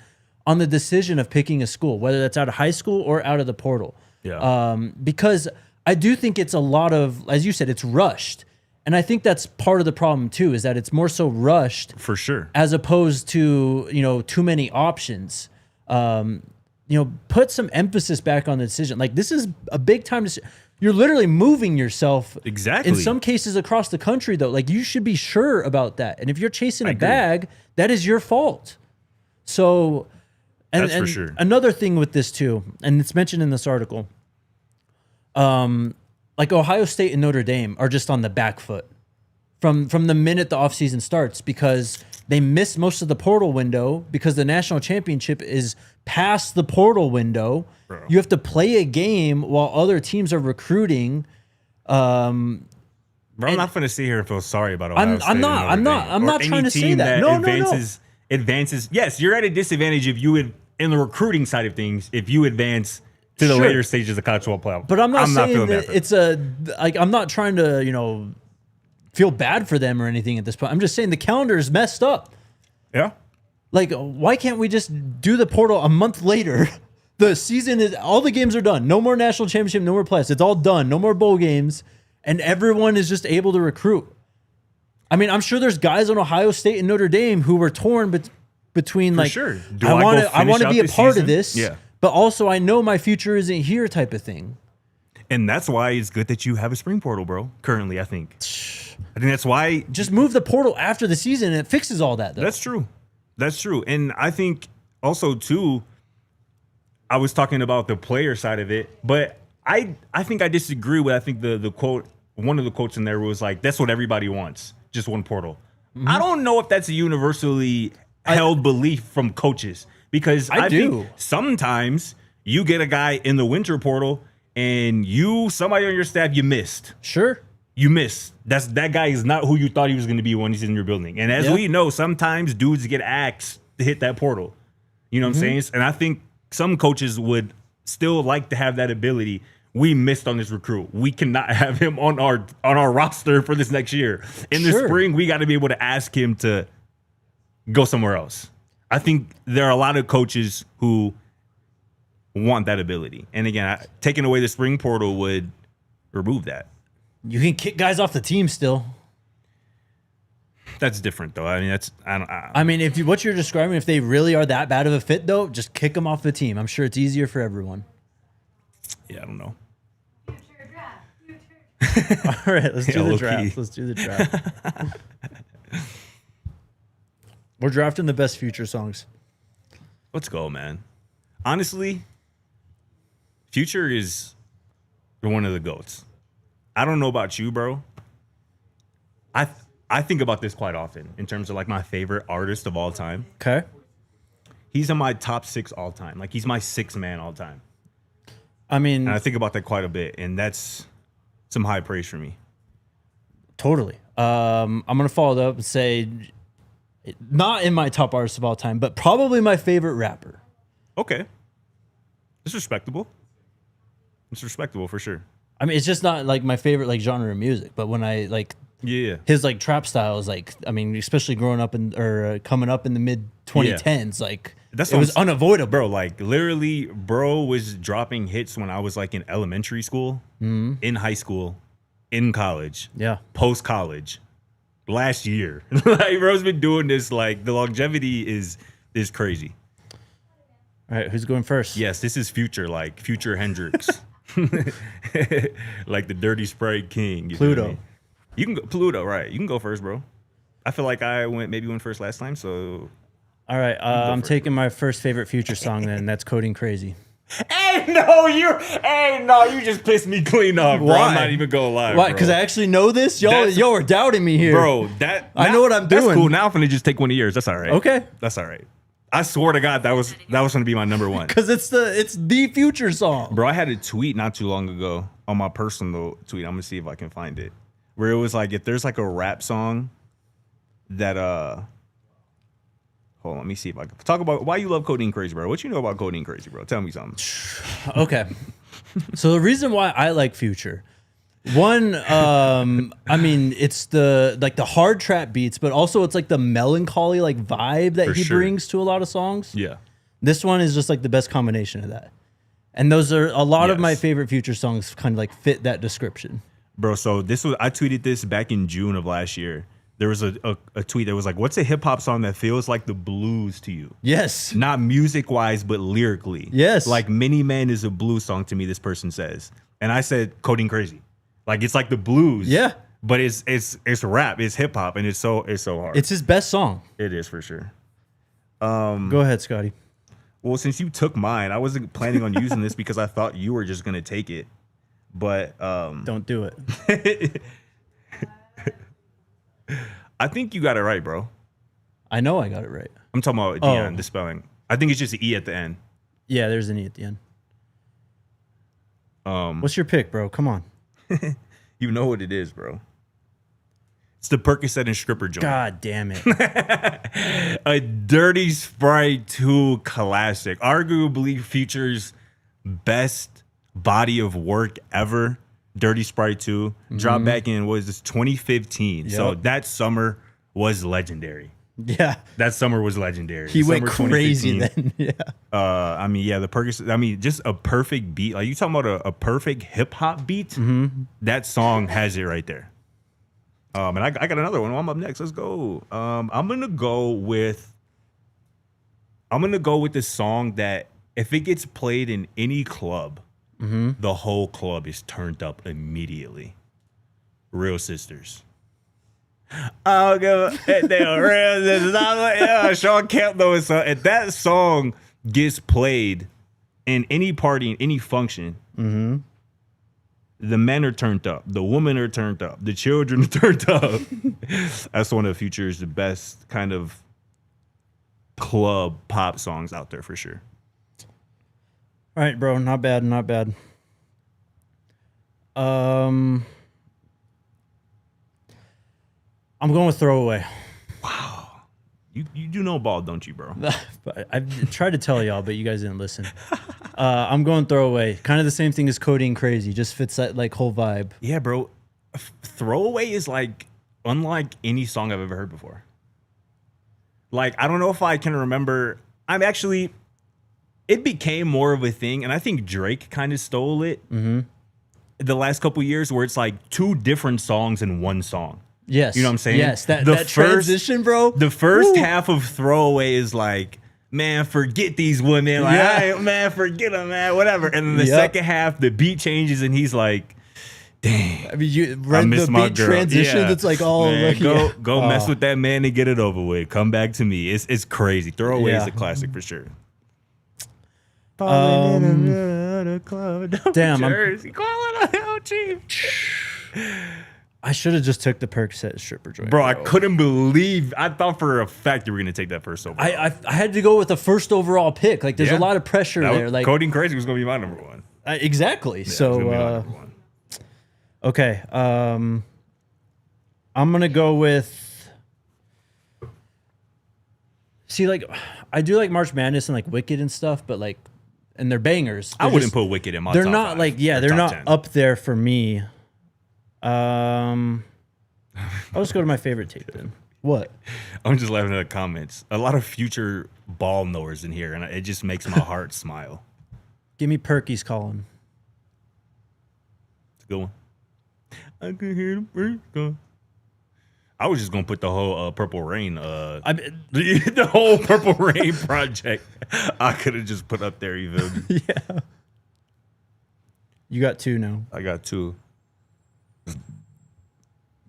on the decision of picking a school, whether that's out of high school or out of the portal. Yeah. Because I do think it's a lot of, as you said, it's rushed. And I think that's part of the problem too, is that it's more so rushed. For sure. As opposed to, too many options. Put some emphasis back on the decision. This is a big time to. You're literally moving yourself. Exactly. In some cases across the country, though. You should be sure about that. And if you're chasing a bag, that is your fault. So, that's for sure. Another thing with this too, and it's mentioned in this article, Ohio State and Notre Dame are just on the back foot from the minute the offseason starts because they missed most of the portal window because the national championship is past the portal window. Bro. You have to play a game while other teams are recruiting. Bro, I'm not going to sit here and feel sorry about Ohio State. I'm not trying to say that. No. Advances. Yes, you're at a disadvantage if you would in the recruiting side of things. If you advance to the later stages of college football playoff, but I'm not saying that it's I'm not trying to feel bad for them or anything at this point. I'm just saying the calendar is messed up. Yeah. Like, why can't we just do the portal a month later? The season is, all the games are done. No more national championship, no more playoffs. It's all done. No more bowl games. And everyone is just able to recruit. I mean, I'm sure there's guys on Ohio State and Notre Dame who were torn between like, sure. I want to be a part of this, yeah, but also I know my future isn't here type of thing. And that's why it's good that you have a spring portal, bro. Currently, I think that's why. Just move the portal after the season and it fixes all that, though. That's true. That's true. And I think also, too, I was talking about the player side of it, but I think I disagree with, I think the quote, one of the quotes in there was like, that's what everybody wants, just one portal. Mm-hmm. I don't know if that's a universally held belief from coaches, because I think sometimes you get a guy in the winter portal and somebody on your staff, you missed. Sure. You missed. That guy is not who you thought he was going to be when he's in your building. And as we know, sometimes dudes get axed to hit that portal. You know what I'm saying? And I think some coaches would still like to have that ability. We missed on this recruit. We cannot have him on our roster for this next year. In the spring, we got to be able to ask him to go somewhere else. I think there are a lot of coaches who want that ability. And again, taking away the spring portal would remove that. You can kick guys off the team still. That's different, though. I mean, I mean, if what you're describing, if they really are that bad of a fit, though, just kick them off the team. I'm sure it's easier for everyone. Yeah, I don't know. All right, let's do the draft. Let's do the draft. We're drafting the best future songs. Let's go, man. Honestly, Future is one of the GOATs. I don't know about you, bro. I think about this quite often in terms of like my favorite artist of all time. Okay. He's in my top 6 all time. Like he's my 6th man all time. I mean, and I think about that quite a bit, and that's some high praise for me. Totally. I'm gonna follow it up and say, not in my top artist of all time, but probably my favorite rapper. Okay. It's respectable. It's respectable for sure. I mean, it's just not like my favorite like genre of music, but when I like his like trap style is like, I mean, especially growing up coming up in the mid 2010s, like it was unavoidable, bro. Like literally, bro was dropping hits when I was like in elementary school, in high school, in college, post college, last year. Like bro's been doing this. Like the longevity is crazy. All right, who's going first? Yes, this is Future, like Future Hendrix. Like the Dirty Sprite King. Pluto. You can go Pluto, right? You can go first, bro. I feel like I went first last time, so. All right, I'm taking my first favorite Future song then. That's Coding Crazy. Hey, you just pissed me clean off, bro. Why? I'm not even gonna lie. Why? Because I actually know this? Y'all are doubting me here. Bro, I know what I'm doing. That's cool. Now I'm gonna just take one of yours. That's all right. Okay. That's all right. I swear to God, that was gonna be my number one. Because it's the Future song. Bro, I had a tweet not too long ago on my personal tweet. I'm gonna see if I can find it. Where it was like, if there's like a rap song that hold on, let me see if I can talk about why you love Codeine Crazy, bro. What you know about Codeine Crazy, bro? Tell me something. Okay. So the reason why I like Future, one, I mean, it's the hard trap beats, but also it's like the melancholy like vibe that he brings to a lot of songs. Yeah. This one is just like the best combination of that. And those are a lot of my favorite Future songs kind of like fit that description. Bro, so I tweeted this back in June of last year. There was a tweet that was like, what's a hip hop song that feels like the blues to you? Yes. Not music wise, but lyrically. Yes. Like Mini Man is a blues song to me, this person says. And I said Coding Crazy. Like it's like the blues. Yeah. But it's rap, it's hip hop, and it's so hard. It's his best song. It is for sure. Go ahead, Scotty. Well, since you took mine, I wasn't planning on using this because I thought you were just gonna take it. But don't do it. I think you got it right, bro. I know I got it right. I'm talking about Dion, the spelling. I think it's just an E at the end. Yeah, there's an E at the end. What's your pick, bro? Come on. You know what it is, bro. It's the Percocet and Stripper joint. God damn it. A Dirty Sprite 2 classic. Arguably Future's best body of work ever. Dirty Sprite 2. Dropped back in, 2015. Yep. So that summer was legendary. Yeah. That summer was legendary. He went Summer crazy 2015. then. Yeah. I mean, yeah, the Perkins. I mean, just a perfect beat. Like you talking about a perfect hip hop beat. That song has it right there. And I got another one. I'm up next. Let's go. I'm gonna go with this song that if it gets played in any club, the whole club is turned up immediately. Real Sisters. I'll go. Real Sisters. Yeah, Sean Kemp knows. If that song gets played in any party, in any function, the men are turned up, the women are turned up, the children are turned up. That's one of Future's the best kind of club pop songs out there for sure. All right, bro. Not bad. Not bad. I'm going with Throwaway. Wow. You do know ball, don't you, bro? I've tried to tell y'all, but you guys didn't listen. I'm going Throwaway. Kind of the same thing as Codeine Crazy. Just fits that like whole vibe. Yeah, bro. Throwaway is like unlike any song I've ever heard before. Like, I don't know if I can remember. It became more of a thing, and I think Drake kind of stole it the last couple years, where it's like two different songs in one song. Yes. You know what I'm saying? Yes. That transition, bro. The first half of Throwaway is like, man, forget these women. Like, Yeah. man, forget them, man, whatever. And then the second half, the beat changes, and he's like, dang. I mean, you I read miss the my beat girl. transition. Yeah. It's like, oh, man, look, go mess with that man and get it over with. Come back to me. It's crazy. Throwaway is Yeah. a classic for sure. Damn, Jersey, calling out Chief. I should have just took the Percocet stripper joint. Bro, I couldn't believe. I thought for a fact you were gonna take that first overall. I had to go with the first overall pick. Like, there's a lot of pressure there. Like, Codeine Crazy was gonna be my number one. Exactly. Yeah, it was gonna be my number one. Okay. I'm gonna go with. See, like, I do like March Madness and like Wicked and stuff, but like, and they're bangers. I wouldn't put Wicked in my They're top not five. like, yeah, Or they're top not 10. up there for me. I'll just go to my favorite tape then. What? I'm just laughing at the comments. A lot of Future ball knowers in here, and it just makes my heart smile. Give me Perky's calling. It's a good one. I can hear the birds go. I was just gonna put the whole Purple Rain, the whole Purple Rain project. I could have just put up there. You feel me? Yeah. You got two now. I got two.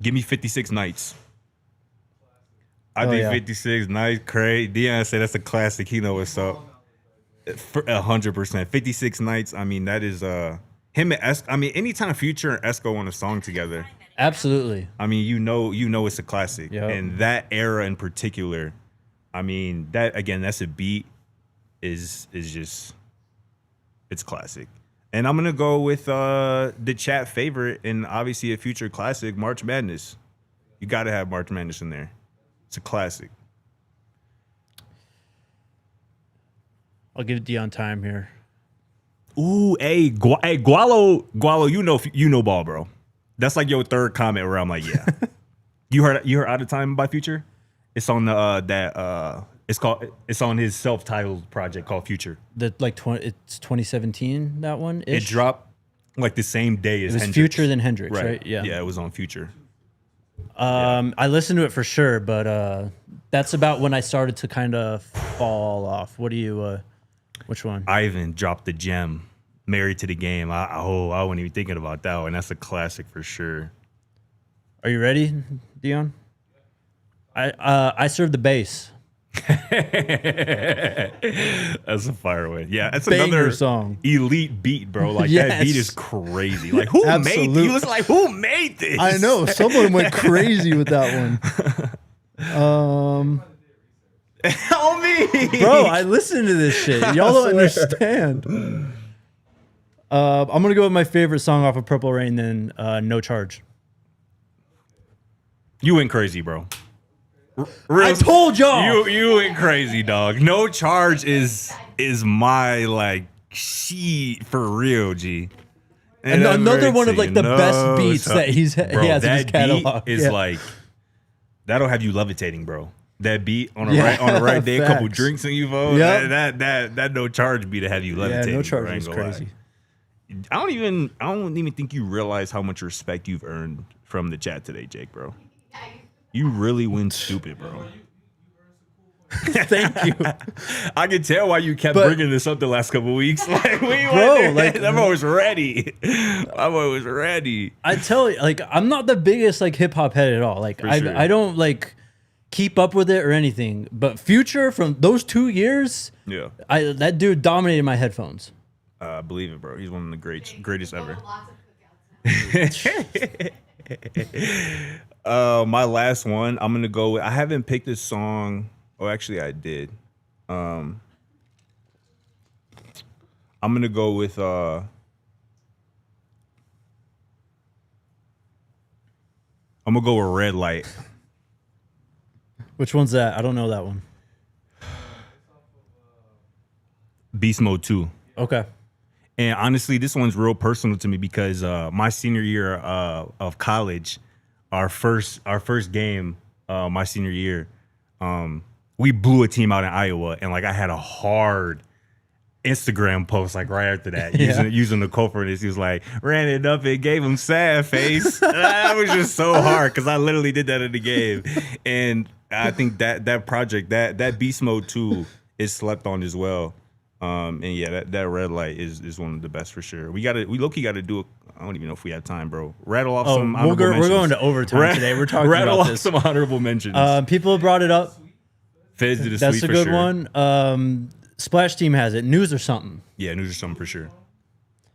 Give me 56 Nights. I think 56 Nights, Craig. Dion said that's a classic. He know what's up. 100%. 56 Nights. I mean, that is him and Esco. I mean, anytime Future and Esco on a song together, Absolutely. I mean, you know it's a classic. Yep. And that era in particular, I mean, that again, that's a beat is just it's classic. And I'm gonna go with the chat favorite and obviously a Future classic, March Madness. You gotta have March Madness in there. It's a classic. I'll give Dion time here. Ooh, hey, Gualo, you know ball, bro. That's like your third comment where I'm like, yeah. you heard Out of Time by Future? It's on the it's on his self-titled project called Future. It's 2017, that one. It dropped like the same day as It was Hendrix. Future then Hendrix, right? Yeah, it was on Future. I listened to it for sure, but that's about when I started to kind of fall off. What do you? Which one? Ivan dropped the gem, Married to the Game. I wasn't even thinking about that one. That's a classic for sure. Are you ready, Dion? I serve the bass. That's a fire one. Yeah, that's Banger another song. Elite beat, bro. Like Yes. that beat is crazy. Like who made? He was like, who made this? I know someone went crazy with that one. Help me, Bro, I listened to this shit. Y'all don't understand. I'm gonna go with my favorite song off of Purple Rain, then No Charge. You went crazy, bro. I told y'all. You went crazy, dog. No Charge is my like she for real, G. And another one of like the best beats that he has in his catalog. Beat is like that'll have you levitating, bro. That beat on a right day, a couple Facts. drinks and you vote. Yep. That no charge beat to have you levitating. Yeah, no bro, charge I ain't was gonna lie. crazy. I don't even think you realize how much respect you've earned from the chat today, Jake, bro. You really went stupid, bro. Thank you. I can tell why you kept bringing this up the last couple of weeks. Like, that boy was ready. My boy was ready. I tell you, like, I'm not the biggest like hip hop head at all. Like, sure. I don't like keep up with it or anything. But Future from those 2 years, Yeah, that dude dominated my headphones. I believe it, bro. He's one of the greatest ever. My last one, I'm gonna go with. I haven't picked this song. Oh, actually, I did. I'm gonna go with. I'm gonna go with Red Light. Which one's that? I don't know that one. Beast Mode 2. Okay. And honestly, this one's real personal to me because my senior year of college, our first game, my senior year, we blew a team out in Iowa, and like I had a hard Instagram post like right after that using the quote for this. He was like, ran it up and gave him sad face. That was just so hard because I literally did that in the game, and I think that project that Beast Mode 2 is slept on as well. And yeah, that Red Light is one of the best for sure. We low-key gotta do it. I don't even know if we have time, bro. Rattle off some honorable mentions. We're going to overtime today. We're talking rattle about off some honorable mentions. People have brought it up. Fez did a That's sweep a for good sure. one. Splash Team has it. News or something. Yeah, News or something for sure.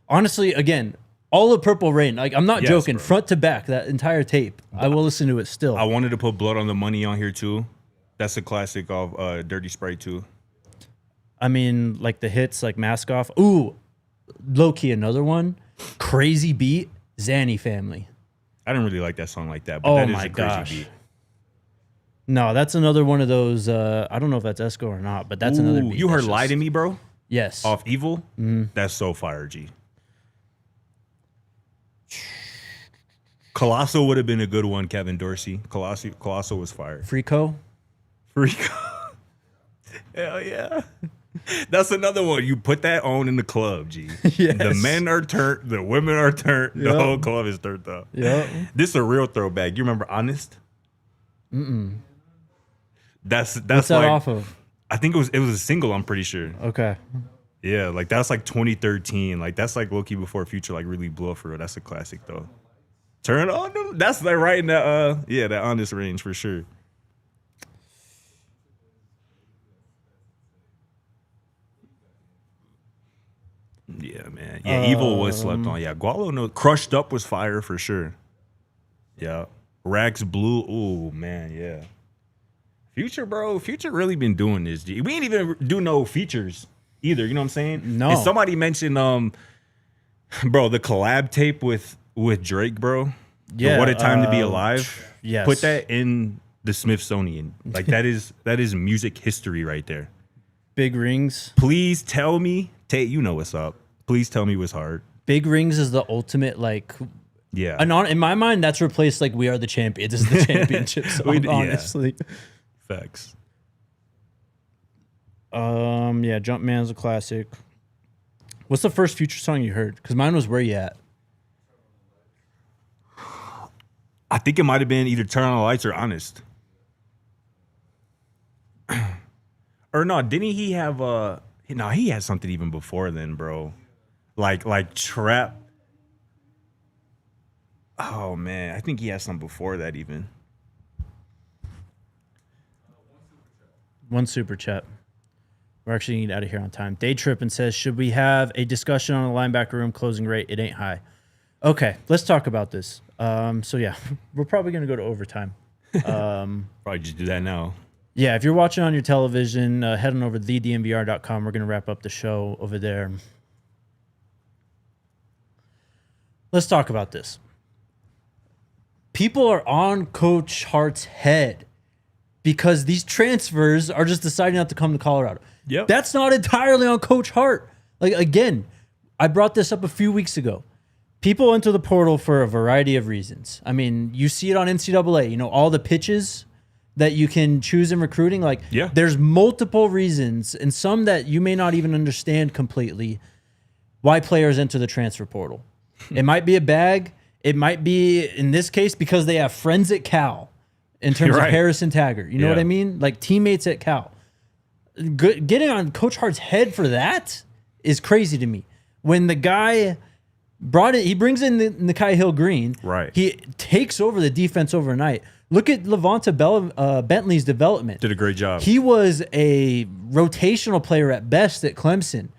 Honestly, again, all of Purple Rain. Like, I'm not joking. Bro. Front to back, that entire tape. I will listen to it still. I wanted to put Blood on the Money on here too. That's a classic of Dirty Sprite too. I mean, like the hits, like Mask Off. Ooh, low key, another one. Crazy Beat, Zanny Family. I didn't really like that song like that, but Oh that is my a crazy gosh. beat. No, that's another one of those. I don't know if that's Esco or not, but that's another beat. You heard that's Lie just- to Me, bro? Yes. Off Evil? That's so fire, G. Colossal would have been a good one, Kevin Dorsey. Colossal was fire. Freako. Freak. Hell yeah. That's another one. You put that on in the club, G. Yes. The men are turned, the women are turned, the Yep. whole club is turned up. Yep. This is a real throwback. You remember Honest? That's What's that like, off of? I think it was a single, I'm pretty sure. Okay. Yeah, like that's like 2013. Like that's like low-key before Future like really blew up for real. That's a classic though. Turn on them. That's like right in that that Honest range for sure. Yeah, man. Yeah, Evil was slept on. Yeah, Gualo no Crushed Up was fire for sure. Yeah. Rags Blue. Ooh, man, yeah. Future, bro. Future really been doing this. G. We ain't even do no features either. You know what I'm saying? No. And somebody mentioned bro, the collab tape with Drake, bro. Yeah. The What a Time to Be Alive. Yes. Put that in the Smithsonian. Like that is music history right there. Big Rings. Please tell me, Tate, you know what's up. Please tell me what's hard. Big Rings is the ultimate, like, Yeah. and in my mind, that's replaced like We Are the Champions is the championship song, Yeah. honestly. Facts. Yeah, Jumpman's a classic. What's the first Future song you heard? Because mine was Where You At. I think it might have been either Turn on the Lights or Honest. Or no, didn't he have no, he had something even before then, bro. Like Trap. Oh man, I think he had something before that even. One super chat. We're actually going to get out of here on time. Day Trippin' says, should we have a discussion on the linebacker room closing rate? It ain't high. Okay, let's talk about this. So yeah, we're probably going to go to overtime. Probably just do that now. Yeah, if you're watching on your television, head on over to thednvr.com. We're going to wrap up the show over there. Let's talk about this. People are on Coach Hart's head because these transfers are just deciding not to come to Colorado. Yep. That's not entirely on Coach Hart. Like, again, I brought this up a few weeks ago. People enter the portal for a variety of reasons. I mean, you see it on NCAA. You know, all the pitches that you can choose in recruiting. Like, there's multiple reasons, and some that you may not even understand completely, why players enter the transfer portal. It might be a bag. It might be, in this case, because they have friends at Cal in terms of Harrison Taggart. You know what I mean? Like teammates at Cal. Getting on Coach Hart's head for that is crazy to me. When the guy he brings in Nikai Hill-Green. Right. He takes over the defense overnight. Look at Levante Bentley's development. Did a great job. He was a rotational player at best at Clemson.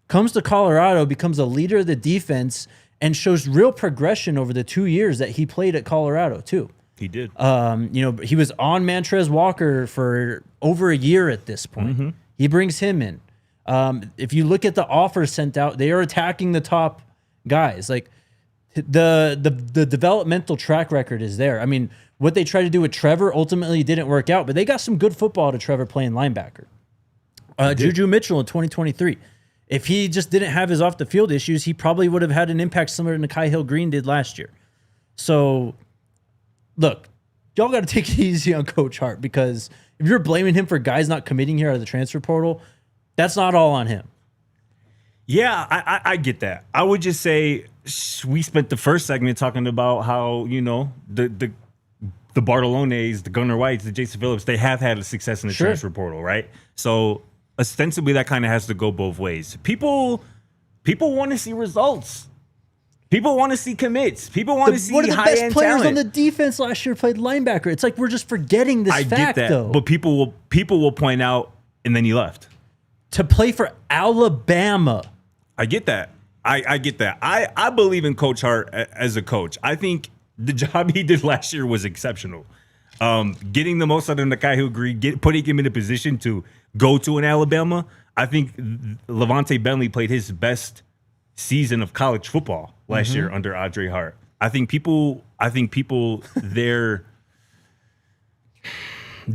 Comes to Colorado, becomes a leader of the defense, and shows real progression over the 2 years that he played at Colorado too. He did. He was on Mantrez Walker for over a year at this point. He brings him in. If you look at the offers sent out, they are attacking the top guys. Like the developmental track record is there. I mean, what they tried to do with Trevor ultimately didn't work out, but they got some good football to Trevor playing linebacker. Juju Mitchell in 2023. If he just didn't have his off the field issues, he probably would have had an impact similar to Nikai Hill-Green did last year. So, look, y'all got to take it easy on Coach Hart, because if you're blaming him for guys not committing here out of the transfer portal, that's not all on him. Yeah, I get that. I would just say we spent the first segment talking about how, the Bartolones, the Gunnar Whites, the Jason Phillips, they have had success in the transfer portal, right? So ostensibly that kind of has to go both ways. People want to see results. People want to see commits. People want to see high-end talent. One of the best players on the defense last year played linebacker. It's like we're just forgetting this fact, get that, though. but people will point out, and then he left. To play for Alabama. I get that. I get that. I believe in Coach Hart as a coach. I think the job he did last year was exceptional. Getting the most out of Nikai Hill-Green, putting him in a position to go to an Alabama. I think Levante Bentley played his best season of college football last year under Andre Hart. I think people their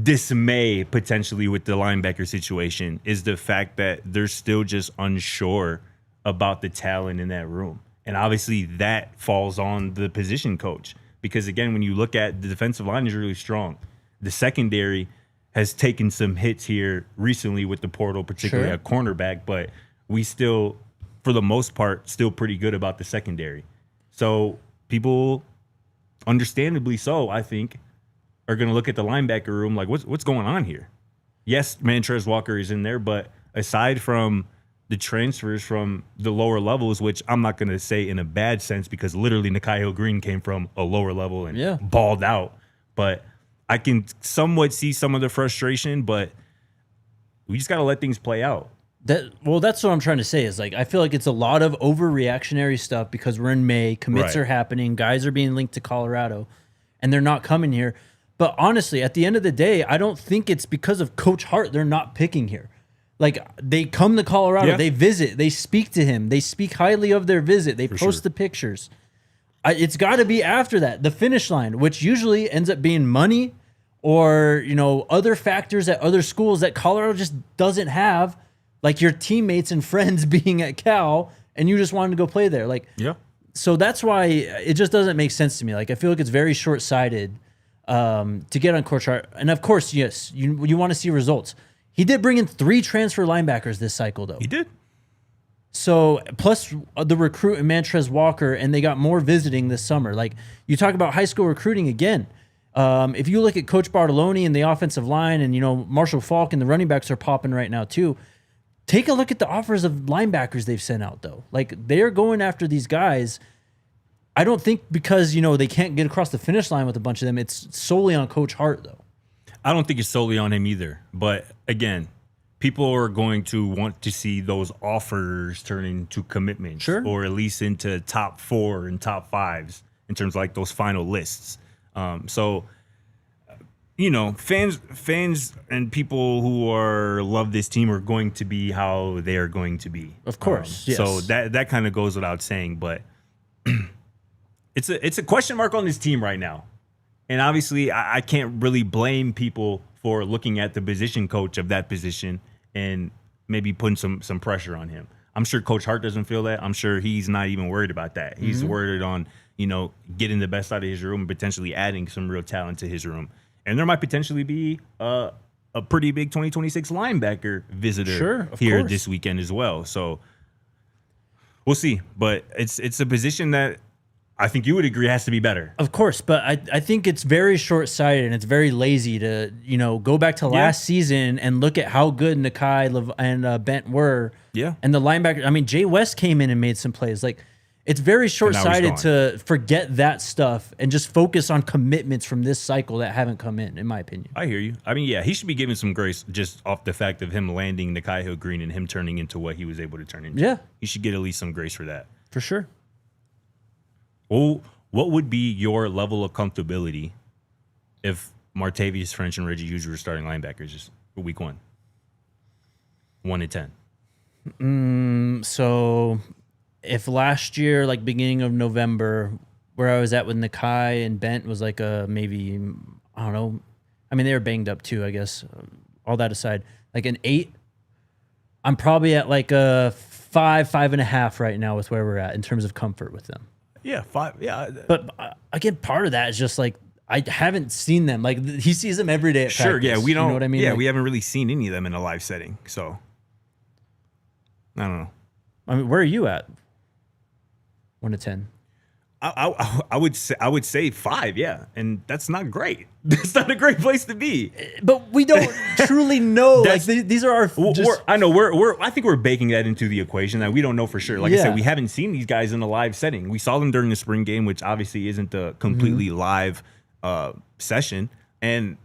dismay potentially with the linebacker situation is the fact that they're still just unsure about the talent in that room. And obviously that falls on the position coach, because again, when you look at the defensive line is really strong. The secondary has taken some hits here recently with the portal, particularly at cornerback, but we still, for the most part, still pretty good about the secondary. So people, understandably so, I think, are going to look at the linebacker room like, what's going on here? Yes, Mantrez Walker is in there, but aside from the transfers from the lower levels, which I'm not going to say in a bad sense, because literally Nikai Hill-Green came from a lower level and balled out. But I can somewhat see some of the frustration, but we just got to let things play out. That's what I'm trying to say is, like, I feel like it's a lot of overreactionary stuff because we're in May, commits are happening, guys are being linked to Colorado, and they're not coming here. But honestly, at the end of the day, I don't think it's because of Coach Hart they're not picking here. Like, they come to Colorado, they visit, they speak to him, they speak highly of their visit, they post the pictures. It's got to be after that, the finish line, which usually ends up being money or, other factors at other schools that Colorado just doesn't have, like your teammates and friends being at Cal and you just wanted to go play there. Like, so that's why it just doesn't make sense to me. Like, I feel like it's very short-sighted to get on Coach Hart. And of course, yes, you want to see results. He did bring in 3 transfer linebackers this cycle, though. He did. So, plus the recruit in Mantrez Walker, and they got more visiting this summer. Like, you talk about high school recruiting again. If you look at Coach Bartolone and the offensive line, and, Marshall Falk and the running backs are popping right now, too. Take a look at the offers of linebackers they've sent out, though. Like, they are going after these guys. I don't think because, they can't get across the finish line with a bunch of them. It's solely on Coach Hart, though. I don't think it's solely on him either. But again, people are going to want to see those offers turn into commitments, or at least into top 4 and top 5s in terms of like those final lists. So, fans and people who love this team are going to be how they are going to be. Of course. Yes. So that kind of goes without saying, but it's a question mark on this team right now. And obviously, I can't really blame people for looking at the position coach of that position and maybe putting some pressure on him. I'm sure Coach Hart doesn't feel that. I'm sure he's not even worried about that. He's worried on, getting the best out of his room and potentially adding some real talent to his room. And there might potentially be a pretty big 2026 linebacker visitor here this weekend as well. So we'll see. But it's a position that I think you would agree has to be better. Of course, but I think it's very short-sighted and it's very lazy to, go back to last season and look at how good Nakai and Bent were. Yeah. And the linebacker, I mean, Jay West came in and made some plays. Like, it's very short-sighted to forget that stuff and just focus on commitments from this cycle that haven't come in my opinion. I hear you. I mean, yeah, he should be given some grace just off the fact of him landing Nakai Hill-Green and him turning into what he was able to turn into. Yeah. He should get at least some grace for that. For sure. Well, what would be your level of comfortability if Martavius French and Reggie Hughes were starting linebackers just for week 1? 1 to 10. So if last year, like beginning of November, where I was at with Nakai and Bent was like maybe, I don't know. I mean, they were banged up too, I guess. All that aside, like an 8, I'm probably at like a 5.5 right now with where we're at in terms of comfort with them. Yeah, 5. Yeah. But again, part of that is just like, I haven't seen them. Like, he sees them every day at practice. Yeah, we don't. You know what I mean? Yeah, like, we haven't really seen any of them in a live setting. So, I don't know. I mean, where are you at? 1 to 10. I would say 5, yeah, and that's not great. That's not a great place to be. But we don't truly know. Like these are our. I know I think we're baking that into the equation that we don't know for sure. Like I said, we haven't seen these guys in a live setting. We saw them during the spring game, which obviously isn't a completely live session. And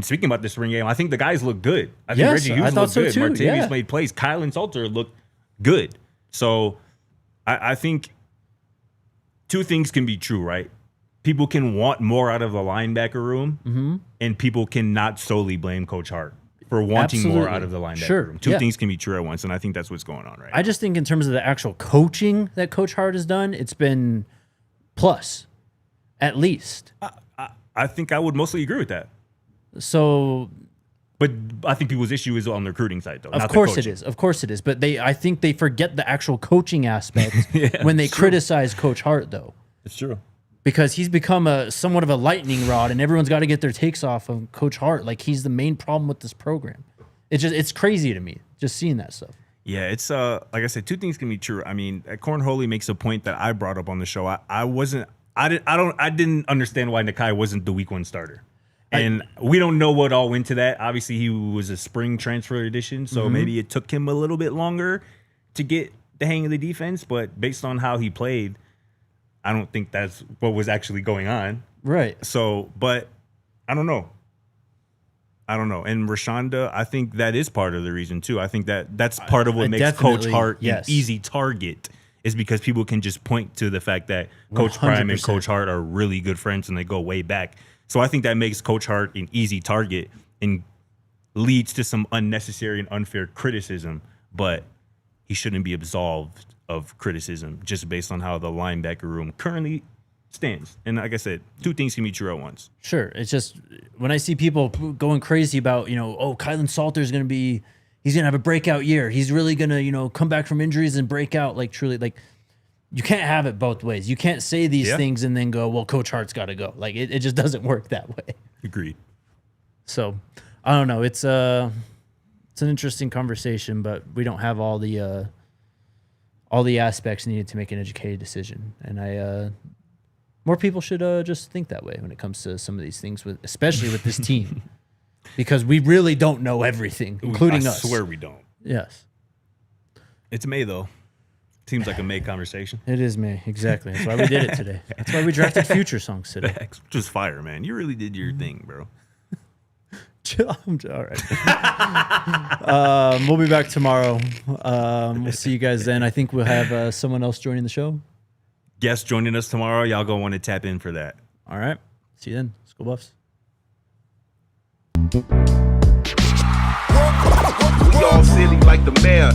speaking about the spring game, I think the guys look good. I think Reggie Hughes looked good. Martavius made plays. Kyle and Salter looked good. So I think. 2 things can be true, right? People can want more out of the linebacker room, and people cannot solely blame Coach Hart for wanting more out of the linebacker room. 2 things can be true at once, and I think that's what's going on right now. I just think in terms of the actual coaching that Coach Hart has done, it's been plus, at least. I think I would mostly agree with that. So... But I think people's issue is on the recruiting side, though. Of course it is. Of course it is. But I think they forget the actual coaching aspect when they criticize Coach Hart, though. It's true. Because he's become somewhat of a lightning rod, and everyone's got to get their takes off of Coach Hart. Like, he's the main problem with this program. It's crazy to me just seeing that stuff. Yeah, it's like I said, 2 things can be true. I mean, Cornholey makes a point that I brought up on the show. I didn't understand why Nakai wasn't the week 1 starter. And we don't know what all went to that. Obviously, he was a spring transfer edition, so maybe it took him a little bit longer to get the hang of the defense. But based on how he played, I don't think that's what was actually going on. Right. So, but I don't know. And Rashonda, I think that is part of the reason, too. I think that's part of what makes Coach Hart an easy target is because people can just point to the fact that Coach 100%. Prime and Coach Hart are really good friends and they go way back. So I think that makes Coach Hart an easy target and leads to some unnecessary and unfair criticism, but he shouldn't be absolved of criticism just based on how the linebacker room currently stands. And like I said, 2 things can be true at once. Sure. It's just when I see people going crazy about, Kylan Salter is going to be, he's going to have a breakout year. He's really going to, come back from injuries and break out like truly like. You can't have it both ways. You can't say these things and then go, well, Coach Hart's got to go. Like, it just doesn't work that way. Agreed. So, I don't know. It's an interesting conversation, but we don't have all the aspects needed to make an educated decision. And more people should just think that way when it comes to some of these things, especially with this team. Because we really don't know everything, including us. I swear we don't. Yes. It's May, though. Seems like a May conversation. It is May, exactly. That's why we did it today. That's why we drafted future songs today. Just fire, man. You really did your thing, bro. All right. We'll be back tomorrow. We'll see you guys then. I think we'll have someone else joining the show. Guest joining us tomorrow. Y'all gonna want to tap in for that. All right. See you then. Let's go Buffs. We all silly like the mayor.